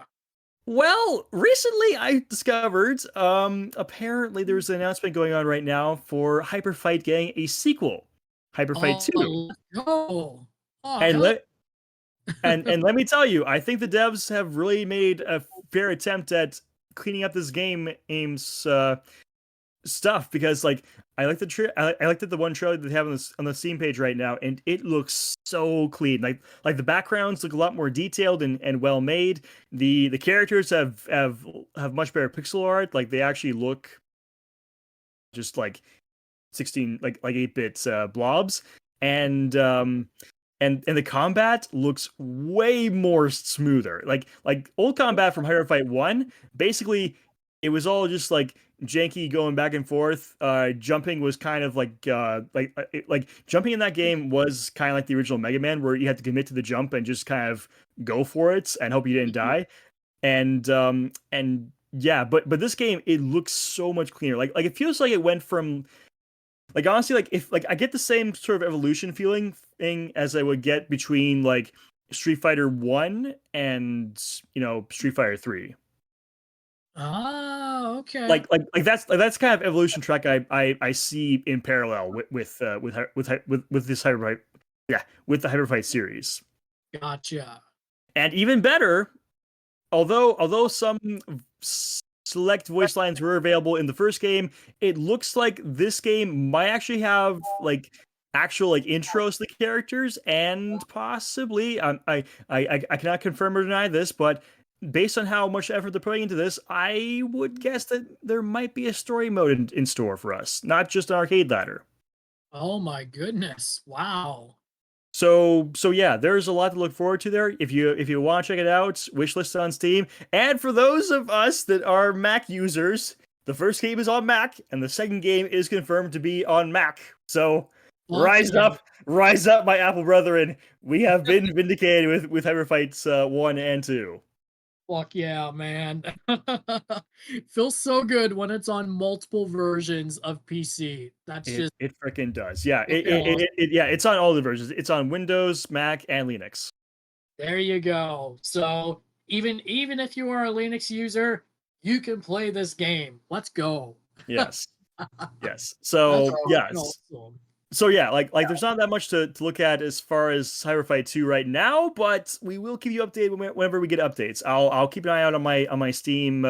Speaker 1: Well, recently I discovered apparently there's an announcement going on right now for Hyper Fight getting a sequel, Hyper Fight 2.
Speaker 2: Oh, let's go. Oh,
Speaker 1: And
Speaker 2: hell
Speaker 1: let and let me tell you, I think the devs have really made a fair attempt at cleaning up this game's stuff, because like I liked the one trailer that they have on the Steam page right now, and it looks so clean. Like the backgrounds look a lot more detailed and well made. The characters have much better pixel art. Like they actually look just like 16 like 8-bit blobs. And um and and the combat looks way more smoother. Like old combat from Hero Fight 1, basically it was all just like janky going back and forth. Jumping was kind of like jumping in that game was kind of like the original Mega Man, where you had to commit to the jump and just kind of go for it and hope you didn't die. And yeah, but this game, it looks so much cleaner. Like it feels like it went from, like honestly, like if like I get the same sort of evolution feeling thing as I would get between like Street Fighter 1 and Street Fighter 3.
Speaker 2: Ah, okay.
Speaker 1: Like that's kind of evolution track I see in parallel with this hyper fight, yeah, with the hyper fight series.
Speaker 2: Gotcha.
Speaker 1: And even better, although some select voice lines were available in the first game, it looks like this game might actually have like actual like intros to the characters, and possibly I cannot confirm or deny this, but based on how much effort they're putting into this, I would guess that there might be a story mode in store for us, not just an arcade ladder.
Speaker 2: Oh my goodness. Wow.
Speaker 1: So yeah, there's a lot to look forward to there. If you want to check it out, wishlist on Steam. And for those of us that are Mac users, the first game is on Mac, and the second game is confirmed to be on Mac. So
Speaker 2: Fuck yeah.
Speaker 1: rise up, my Apple brethren. We have been vindicated with Hyper Fights 1 and 2.
Speaker 2: Fuck yeah, man. Feels so good when it's on multiple versions of PC. That's
Speaker 1: It
Speaker 2: just
Speaker 1: it freaking does. Yeah,
Speaker 2: fucking awesome.
Speaker 1: yeah, it's on all the versions. It's on Windows, Mac, and Linux.
Speaker 2: There you go. So even if you are a Linux user, you can play this game. Let's go.
Speaker 1: Yes. Yes.
Speaker 2: That's
Speaker 1: So
Speaker 2: fucking
Speaker 1: yes.
Speaker 2: awesome.
Speaker 1: So yeah, like there's not that much to look at as far as Cyberfight 2 right now, but we will keep you updated whenever we get updates. I'll keep an eye out on my Steam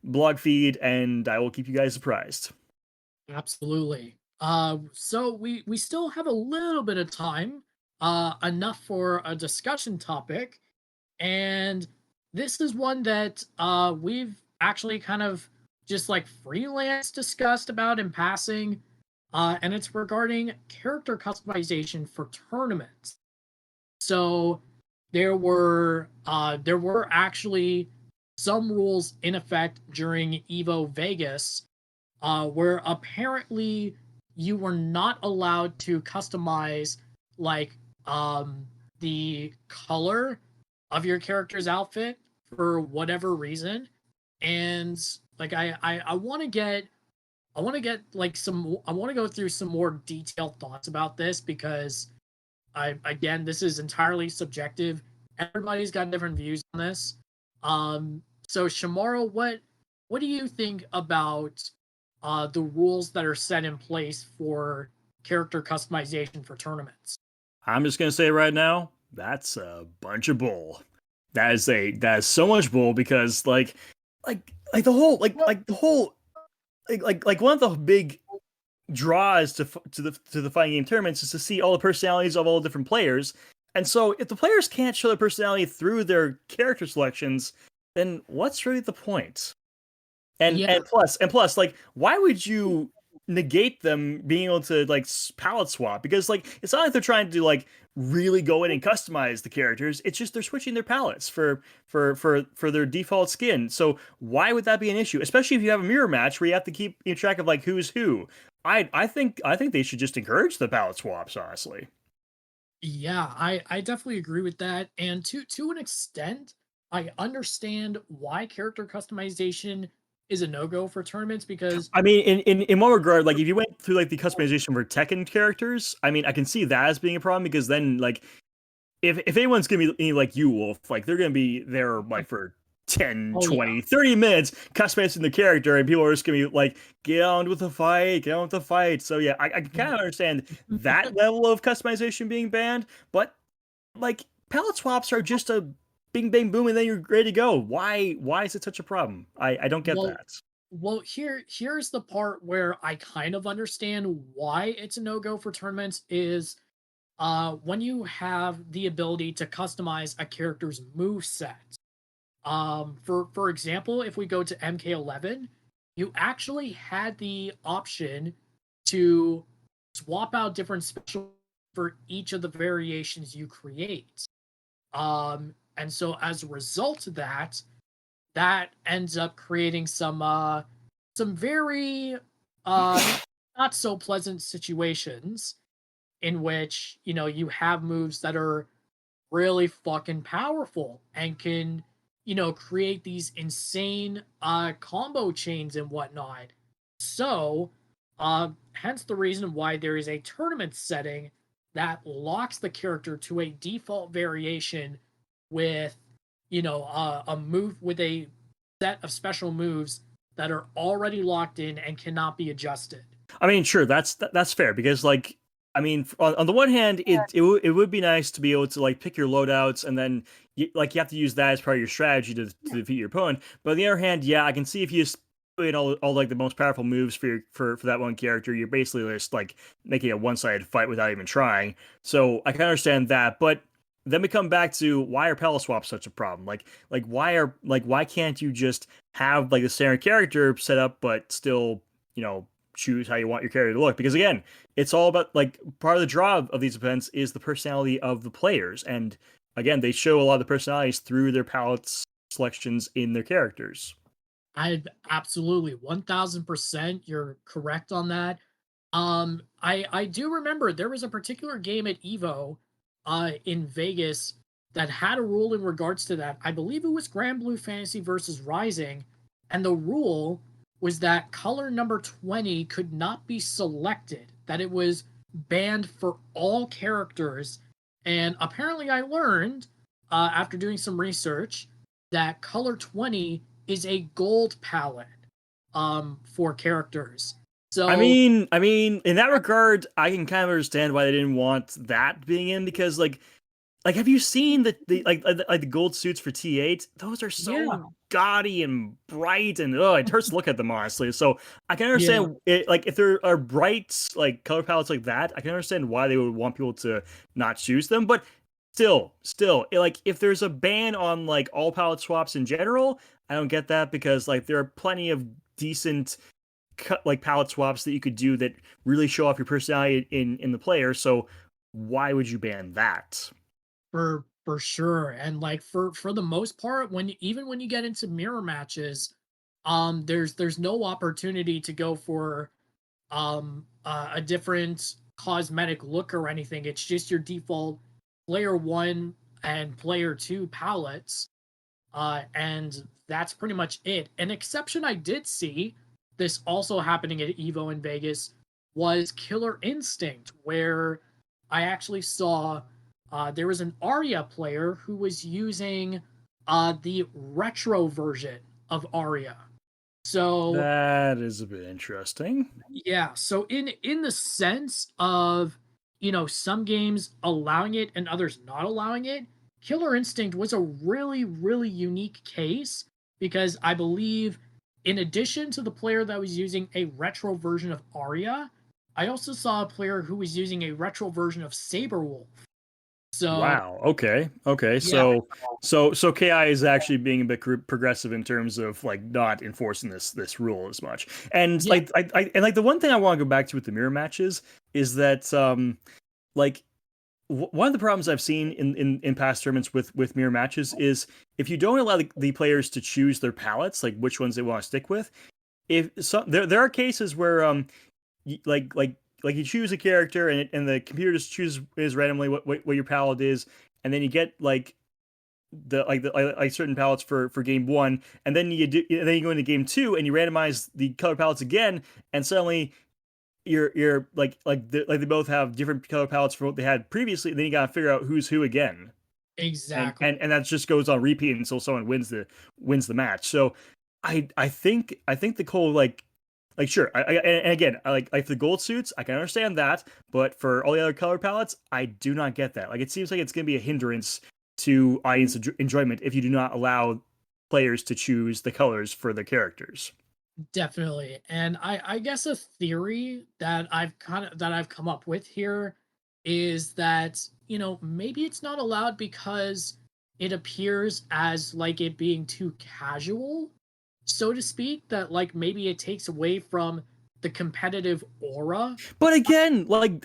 Speaker 1: blog feed, and I will keep you guys surprised.
Speaker 2: Absolutely. So we still have a little bit of time, enough for a discussion topic, and this is one that we've actually kind of just like freelance discussed about in passing, and it's regarding character customization for tournaments. So there were actually some rules in effect during Evo Vegas, where apparently you were not allowed to customize like the color of your character's outfit for whatever reason. And like I want to get like some I want to go through some more detailed thoughts about this, because I again, this is entirely subjective. Everybody's got different views on this. So Shamara, what do you think about the rules that are set in place for character customization for tournaments?
Speaker 1: I'm just gonna say right now, that's a bunch of bull. That is so much bull because like the whole the whole like one of the big draws to the fighting game tournaments is to see all the personalities of all the different players. And so if the players can't show their personality through their character selections, then what's really the point?
Speaker 2: Yeah,
Speaker 1: And plus, like, why would you negate them being able to like palette swap? Because like it's not like they're trying to like really go in and customize the characters. It's just they're switching their palettes for their default skin. So why would that be an issue? Especially if you have a mirror match where you have to keep track of like who's who. I think they should just encourage the palette swaps, honestly.
Speaker 2: yeah, I definitely agree with that. And to an extent, I understand why character customization is a no-go for tournaments, because
Speaker 1: I mean, in one regard, like if you went through like the customization for Tekken characters, I mean, I can see that as being a problem because then like if anyone's gonna be like you, Wolf, like they're gonna be there like for 10,
Speaker 2: oh yeah.
Speaker 1: 20, 30 minutes customizing the character, and people are just gonna be like, get on with the fight, get on with the fight. So yeah, I kind of understand that level of customization being banned, but like palette swaps are just a bing bang boom and then you're ready to go. Why is it such a problem? I don't get
Speaker 2: Well,
Speaker 1: that.
Speaker 2: here's the part where I kind of understand why it's a no-go for tournaments is when you have the ability to customize a character's move set. For example, if we go to MK11, you actually had the option to swap out different special for each of the variations you create. And so as a result of that, that ends up creating some very uh not so pleasant situations in which, you know, you have moves that are really fucking powerful and can, you know, create these insane combo chains and whatnot. So hence the reason why there is a tournament setting that locks the character to a default variation with, you know, a move with a set of special moves that are already locked in and cannot be adjusted.
Speaker 1: I mean, sure, that's fair because like I mean, on the one hand, it would be nice to be able to like pick your loadouts and then like you have to use that as part of your strategy to defeat your opponent. But on the other hand, yeah, I can see if you just put in all like the most powerful moves for that one character, you're basically just like making a one-sided fight without even trying. So I can understand that, but then we come back to why are palette swaps such a problem? Why can't you just have like the standard character set up but still, you know, choose how you want your character to look? Because again, it's all about like part of the draw of these events is the personality of the players. And again, they show a lot of the personalities through their palette selections in their characters.
Speaker 2: I absolutely 1000% you're correct on that. I do remember there was a particular game at Evo in Vegas that had a rule in regards to that. I believe it was Grand Blue Fantasy versus Rising, and the rule was that color number 20 could not be selected, that it was banned for all characters. And apparently I learned after doing some research that color 20 is a gold palette for characters. So
Speaker 1: I mean, in that regard, I can kind of understand why they didn't want that being in because like, have you seen like the gold suits for T8? Those are
Speaker 2: yeah,
Speaker 1: so gaudy and bright, and oh, it hurts to look at them honestly. So I can
Speaker 2: yeah,
Speaker 1: understand it. Like, if there are bright like color palettes like that, I can understand why they would want people to not choose them. But like if there's a ban on like all palette swaps in general, I don't get that because like there are plenty of decent like palette swaps that you could do that really show off your personality in the player. So why would you ban that?
Speaker 2: for sure. And like for the most part, even when you get into mirror matches, there's no opportunity to go for a different cosmetic look or anything. It's just your default player one and player two palettes. And that's pretty much it. An exception I did see, this also happening at Evo in Vegas, was Killer Instinct, where I actually saw there was an Arya player who was using the retro version of Arya. So
Speaker 1: That is a bit interesting.
Speaker 2: yeah, so in the sense of, some games allowing it and others not allowing it, Killer Instinct was a really really unique case because I believe in addition to the player that was using a retro version of Arya, I also saw a player who was using a retro version of Saberwolf. So,
Speaker 1: Wow. Okay. Okay.
Speaker 2: yeah,
Speaker 1: So KI is actually being a bit progressive in terms of like not enforcing this rule as much. And
Speaker 2: yeah,
Speaker 1: like the one thing I want to go back to with the mirror matches is that like one of the problems I've seen in past tournaments with mirror matches is if you don't allow the players to choose their palettes, like which ones they want to stick with, if so, there are cases where like you choose a character and the computer just chooses randomly what your palette is, and then you get like the certain palettes for game one, and then you go into game two and you randomize the color palettes again, and suddenly you're they both have different color palettes from what they had previously, and then you gotta figure out who's who again, and
Speaker 2: exactly.
Speaker 1: and that just goes on repeat until someone wins the match. So I think the whole like sure, and again, like the gold suits, I can understand that, but for all the other color palettes, I do not get that. Like it seems like it's going to be a hindrance to audience enjoyment if you do not allow players to choose the colors for the characters.
Speaker 2: Definitely. And I guess a theory that I've come up with here is that, maybe it's not allowed because it appears as like it being too casual, so to speak, that like maybe it takes away from the competitive aura.
Speaker 1: But again, like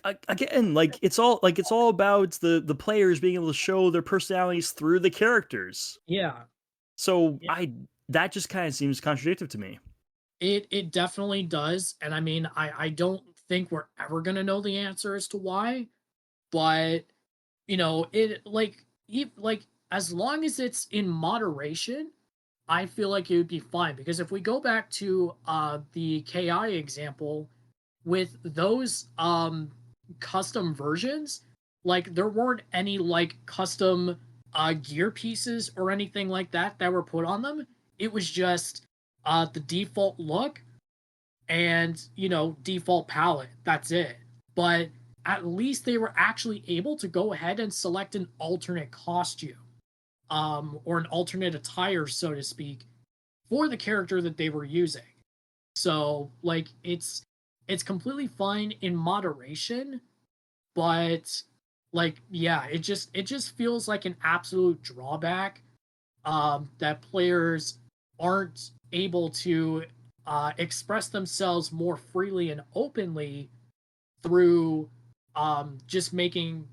Speaker 1: it's all about the players being able to show their personalities through the characters.
Speaker 2: Yeah.
Speaker 1: So I that just kind of seems contradictory to me.
Speaker 2: It definitely does. And I mean, I don't think we're ever gonna know the answer as to why, but it like as long as it's in moderation, I feel like it would be fine. Because if we go back to the KI example, with those custom versions, like there weren't any like custom gear pieces or anything like that that were put on them. it was just the default look and default palette. That's it. But at least they were actually able to go ahead and select an alternate costume, or an alternate attire, so to speak, for the character that they were using. So like it's completely fine in moderation, but like yeah, it just feels like an absolute drawback, that players aren't able to express themselves more freely and openly through just making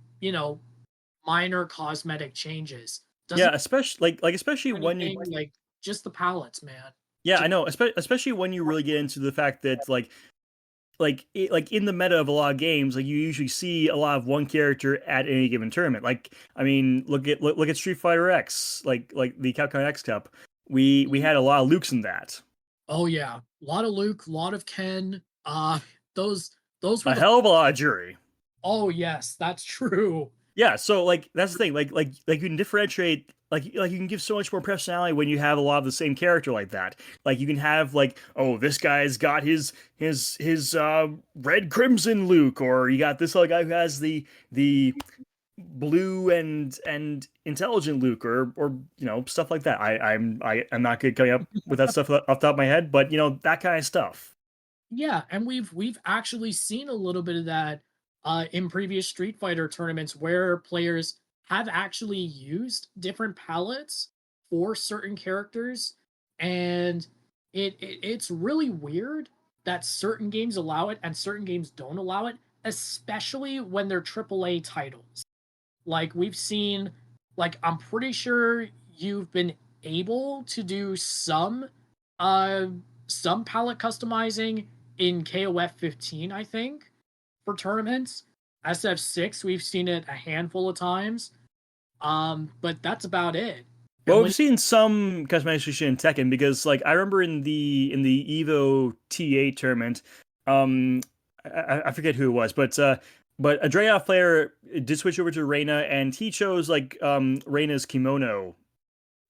Speaker 2: minor cosmetic changes.
Speaker 1: Yeah,
Speaker 2: Doesn't
Speaker 1: especially especially when you,
Speaker 2: anything like just the palettes, man.
Speaker 1: yeah, I
Speaker 2: Just
Speaker 1: know, especially when you really get into the fact that like in the meta of a lot of games, like you usually see a lot of one character at any given tournament. Like, I mean, look at Street Fighter X, like the Capcom X Cup. We had a lot of Lukes in that.
Speaker 2: oh yeah, a lot of Luke, a lot of Ken. Those those were
Speaker 1: A
Speaker 2: the
Speaker 1: hell of a lot of jury.
Speaker 2: oh yes, that's true.
Speaker 1: Yeah, so like that's the thing. Like you can differentiate, like you can give so much more personality when you have a lot of the same character like that. Like you can have like, oh, this guy's got his red crimson Luke, or you got this other guy who has the blue and intelligent Luke, or stuff like that. I'm not good coming up with that stuff off the top of my head, but that kind of stuff.
Speaker 2: Yeah, and we've actually seen a little bit of that in previous Street Fighter tournaments where players have actually used different palettes for certain characters, and it's really weird that certain games allow it and certain games don't allow it, especially when they're AAA titles. Like we've seen, like I'm pretty sure you've been able to do uh some palette customizing in KOF 15, I think, for tournaments. SF6, we've seen it a handful of times. But that's about it.
Speaker 1: Well,
Speaker 2: And
Speaker 1: we've seen some customization in Tekken because, like, I remember in the Evo T8 tournament, um, I forget who it was, but a Dreyoff player did switch over to Reina, and he chose like Reina's kimono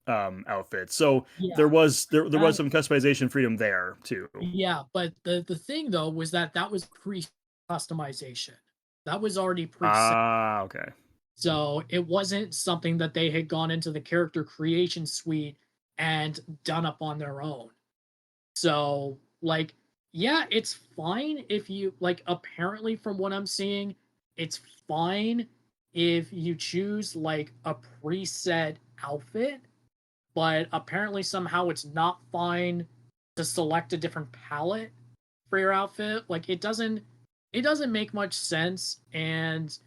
Speaker 1: outfit. So
Speaker 2: yeah,
Speaker 1: there was
Speaker 2: that
Speaker 1: some customization freedom there too.
Speaker 2: yeah, but the thing though was that was pre customization. That was already preset.
Speaker 1: Ah, okay.
Speaker 2: So it wasn't something that they had gone into the character creation suite and done up on their own. So, like, yeah, it's fine if you, like, apparently, from what I'm seeing, it's fine if you choose, like, a preset outfit, but apparently, somehow, it's not fine to select a different palette for your outfit. Like, it doesn't make much sense. And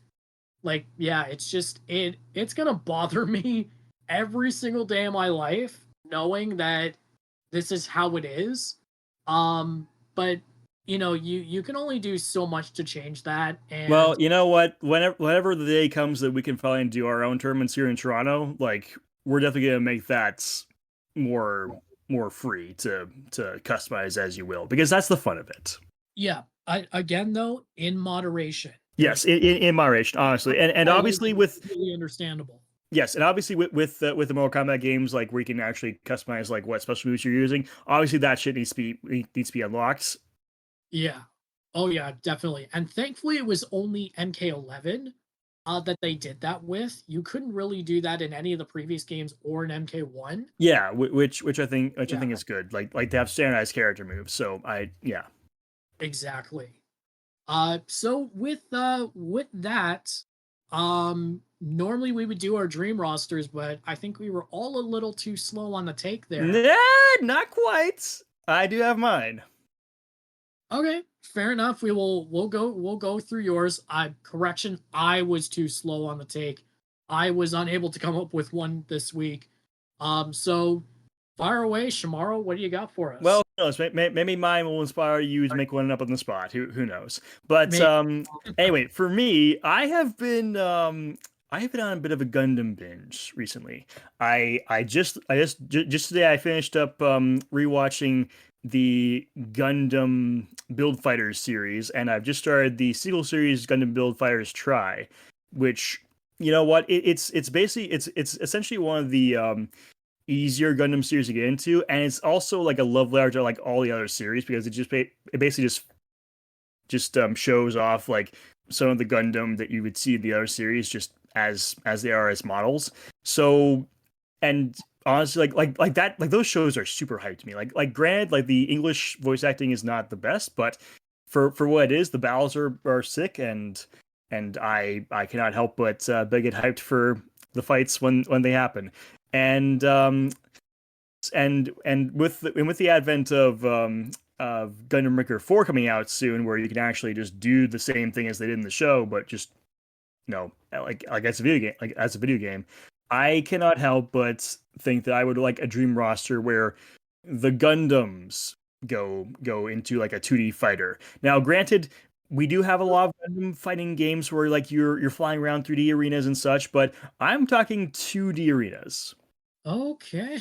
Speaker 2: like, yeah, it's just it's gonna bother me every single day of my life knowing that this is how it is. But you can only do so much to change that.
Speaker 1: Well,
Speaker 2: And
Speaker 1: you know what? Whenever the day comes that we can finally do our own tournaments here in Toronto, like we're definitely gonna make that more more free to customize as you will, because that's the fun of it.
Speaker 2: yeah, I again though, in moderation, which
Speaker 1: Yes, in moderation, honestly, and
Speaker 2: always
Speaker 1: obviously with
Speaker 2: completely understandable.
Speaker 1: yes, and obviously with the Mortal Kombat games, like where you can actually customize like what special moves you're using. Obviously, that shit needs to be unlocked.
Speaker 2: Yeah. Oh yeah, definitely. And thankfully it was only MK11 that they did that with. You couldn't really do that in any of the previous games or in MK1.
Speaker 1: Yeah, which I
Speaker 2: Yeah,
Speaker 1: think is good. Like to have standardized character moves. So yeah.
Speaker 2: exactly. So with that, normally we would do our dream rosters, but I think we were all a little too slow on the take there.
Speaker 1: Nah, not quite. I do have mine.
Speaker 2: Okay, fair enough. We'll go through yours. Correction, I was too slow on the take. I was unable to come up with one this week. So fire away, Shamaro. What do you got for
Speaker 1: Well,
Speaker 2: us?
Speaker 1: who knows? Maybe mine will inspire you to make one up on the spot. Who knows? But
Speaker 2: Maybe.
Speaker 1: anyway, for me, I have been on a bit of a Gundam binge recently. Just today I finished up rewatching the Gundam Build Fighters series, and I've just started the sequel series Gundam Build Fighters Try, which, you know what, it's basically it's essentially one of the easier Gundam series to get into, and it's also like a love letter to like all the other series because it basically just shows off like some of the Gundam that you would see in the other series just as they are as models. So and honestly, like that, like those shows are super hyped to me. Like granted, like the English voice acting is not the best, but for what it is, the battles are sick, and I cannot help but get hyped for the fights when they happen. And with the advent of Gundam Breaker 4 coming out soon, where you can actually just do the same thing as they did in the show, but just like as a video game, I cannot help but think that I would like a dream roster where the Gundams go into like a 2D fighter. Now, granted, we do have a lot of Gundam fighting games where like you're flying around 3D arenas and such, but I'm talking 2D arenas. I am
Speaker 2: Okay.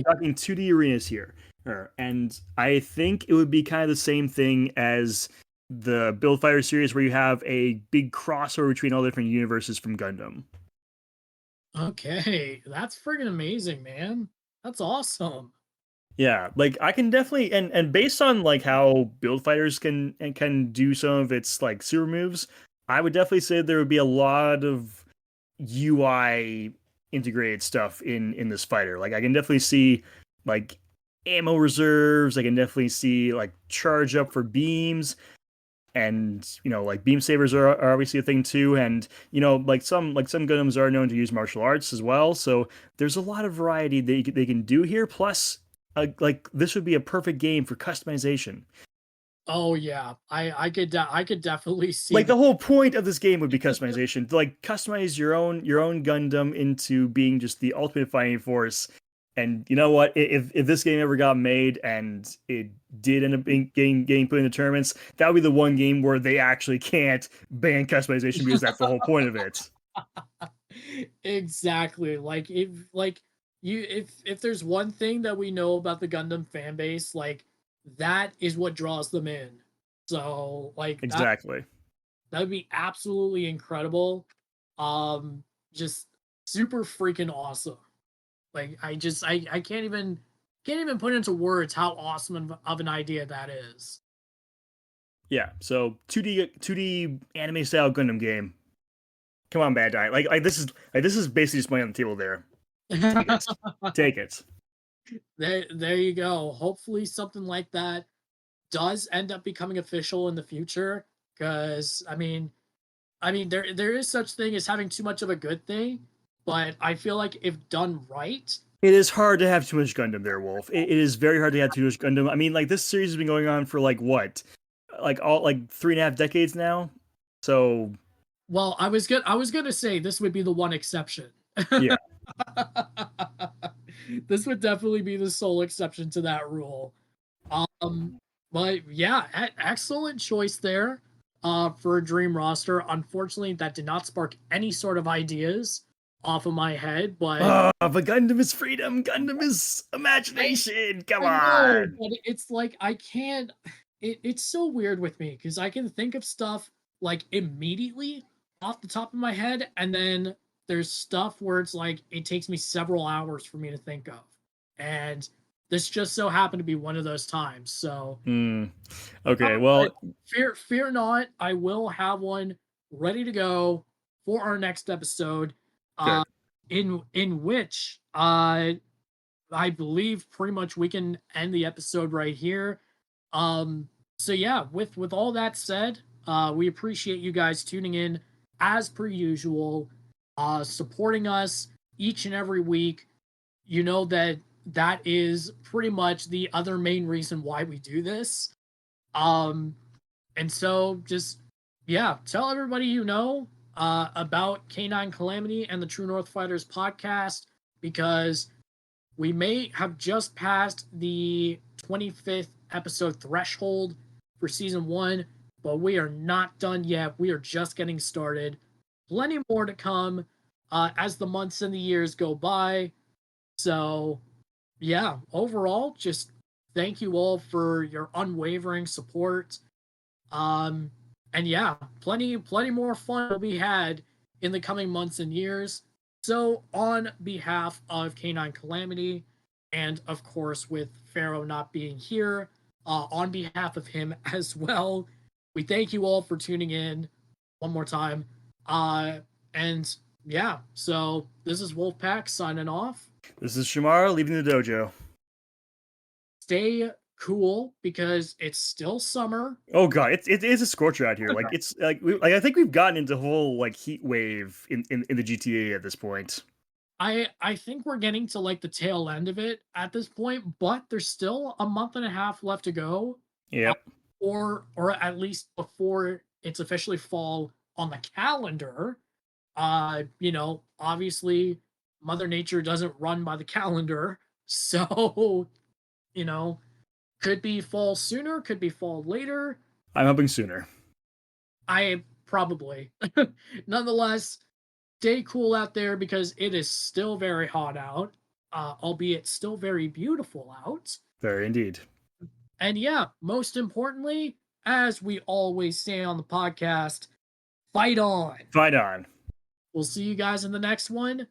Speaker 1: talking 2D arenas here. And I think it would be kind of the same thing as the Build Fighter series where you have a big crossover between all the different universes from Gundam.
Speaker 2: Okay. That's friggin' amazing, man. That's awesome.
Speaker 1: Yeah, like I can definitely and based on like how Build Fighters can do some of its like super moves, I would definitely say there would be a lot of UI integrated stuff in this fighter. Like I can definitely see like ammo reserves, I can definitely see like charge up for beams, and like beam sabers are obviously a thing too, and like some Gundams are known to use martial arts as well, so there's a lot of variety they can do here, plus like this would be a perfect game for customization.
Speaker 2: Oh yeah. I could definitely see
Speaker 1: Like
Speaker 2: that.
Speaker 1: the whole point of this game would be customization, to like customize your own Gundam into being just the ultimate fighting force. And you know what? If this game ever got made and it did end up getting put in the tournaments, that would be the one game where they actually can't ban customization because that's the whole point of it.
Speaker 2: Exactly. Like if there's one thing that we know about the Gundam fan base, like that is what draws them in. So like
Speaker 1: Exactly.
Speaker 2: that would be absolutely incredible. Um just super freaking awesome. Like I can't even put into words how awesome of an idea that is.
Speaker 1: Yeah. So 2D anime style Gundam game. Come on, Bandai. Like this is basically just money on the table there. Take it. Take it.
Speaker 2: There you go. Hopefully something like that does end up becoming official in the future, because I mean there is such thing as having too much of a good thing, but I feel like if done right.
Speaker 1: It is hard to have too much Gundam there, Wolf. It is very hard to have too much Gundam. I mean, like this series has been going on for like what, like all like 3.5 decades now. So
Speaker 2: Well, I was gonna say this would be the one exception.
Speaker 1: yeah,
Speaker 2: This would definitely be the sole exception to that rule. Um, but yeah, excellent choice there. For a dream roster. Unfortunately, that did not spark any sort of ideas off of my head, but
Speaker 1: but Gundam is freedom. Gundam is
Speaker 2: I
Speaker 1: imagination. Come
Speaker 2: I know,
Speaker 1: on.
Speaker 2: but it's like I can't. It's so weird with me because I can think of stuff like immediately off the top of my head, and then there's stuff where it's like it takes me several hours for me to think of, and this just so happened to be one of those times. So,
Speaker 1: Hmm. Okay.
Speaker 2: but
Speaker 1: Well,
Speaker 2: fear not, I will have one ready to go for our next episode, uh,
Speaker 1: good.
Speaker 2: in which I believe pretty much we can end the episode right here. So yeah, with all that said, we appreciate you guys tuning in as per usual, supporting us each and every week. You know that that is pretty much the other main reason why we do this. Um, and so just yeah, tell everybody you know about Canine Calamity and the True North Fighters podcast, because we may have just passed the 25th episode threshold for season one, but we are not done yet. We are just getting started. Plenty more to come as the months and the years go by. So, yeah, overall, just thank you all for your unwavering support. Um, and yeah, plenty more fun will be had in the coming months and years. So, on behalf of Canine Calamity And of course, with Pharaoh not being here, on behalf of him as well, we thank you all for tuning in one more time. And yeah, so this is Wolfpack signing off.
Speaker 1: This is Shamara leaving the dojo.
Speaker 2: Stay cool because it's still summer.
Speaker 1: Oh god, it is a scorcher out here. Like it's like I think we've gotten into whole like heat wave in the GTA at this point.
Speaker 2: I think we're getting to like the tail end of it at this point, but there's still a month and a half left to go, uh,
Speaker 1: Yep.
Speaker 2: or at least before it's officially fall on the calendar. Obviously, Mother Nature doesn't run by the calendar, so you know, could be fall sooner, could be fall later.
Speaker 1: I'm hoping sooner.
Speaker 2: I probably, nonetheless, stay cool out there because it is still very hot out, albeit still very beautiful out.
Speaker 1: Very indeed.
Speaker 2: And yeah, most importantly, as we always say on the podcast, fight on.
Speaker 1: Fight on.
Speaker 2: We'll see you guys in the next one.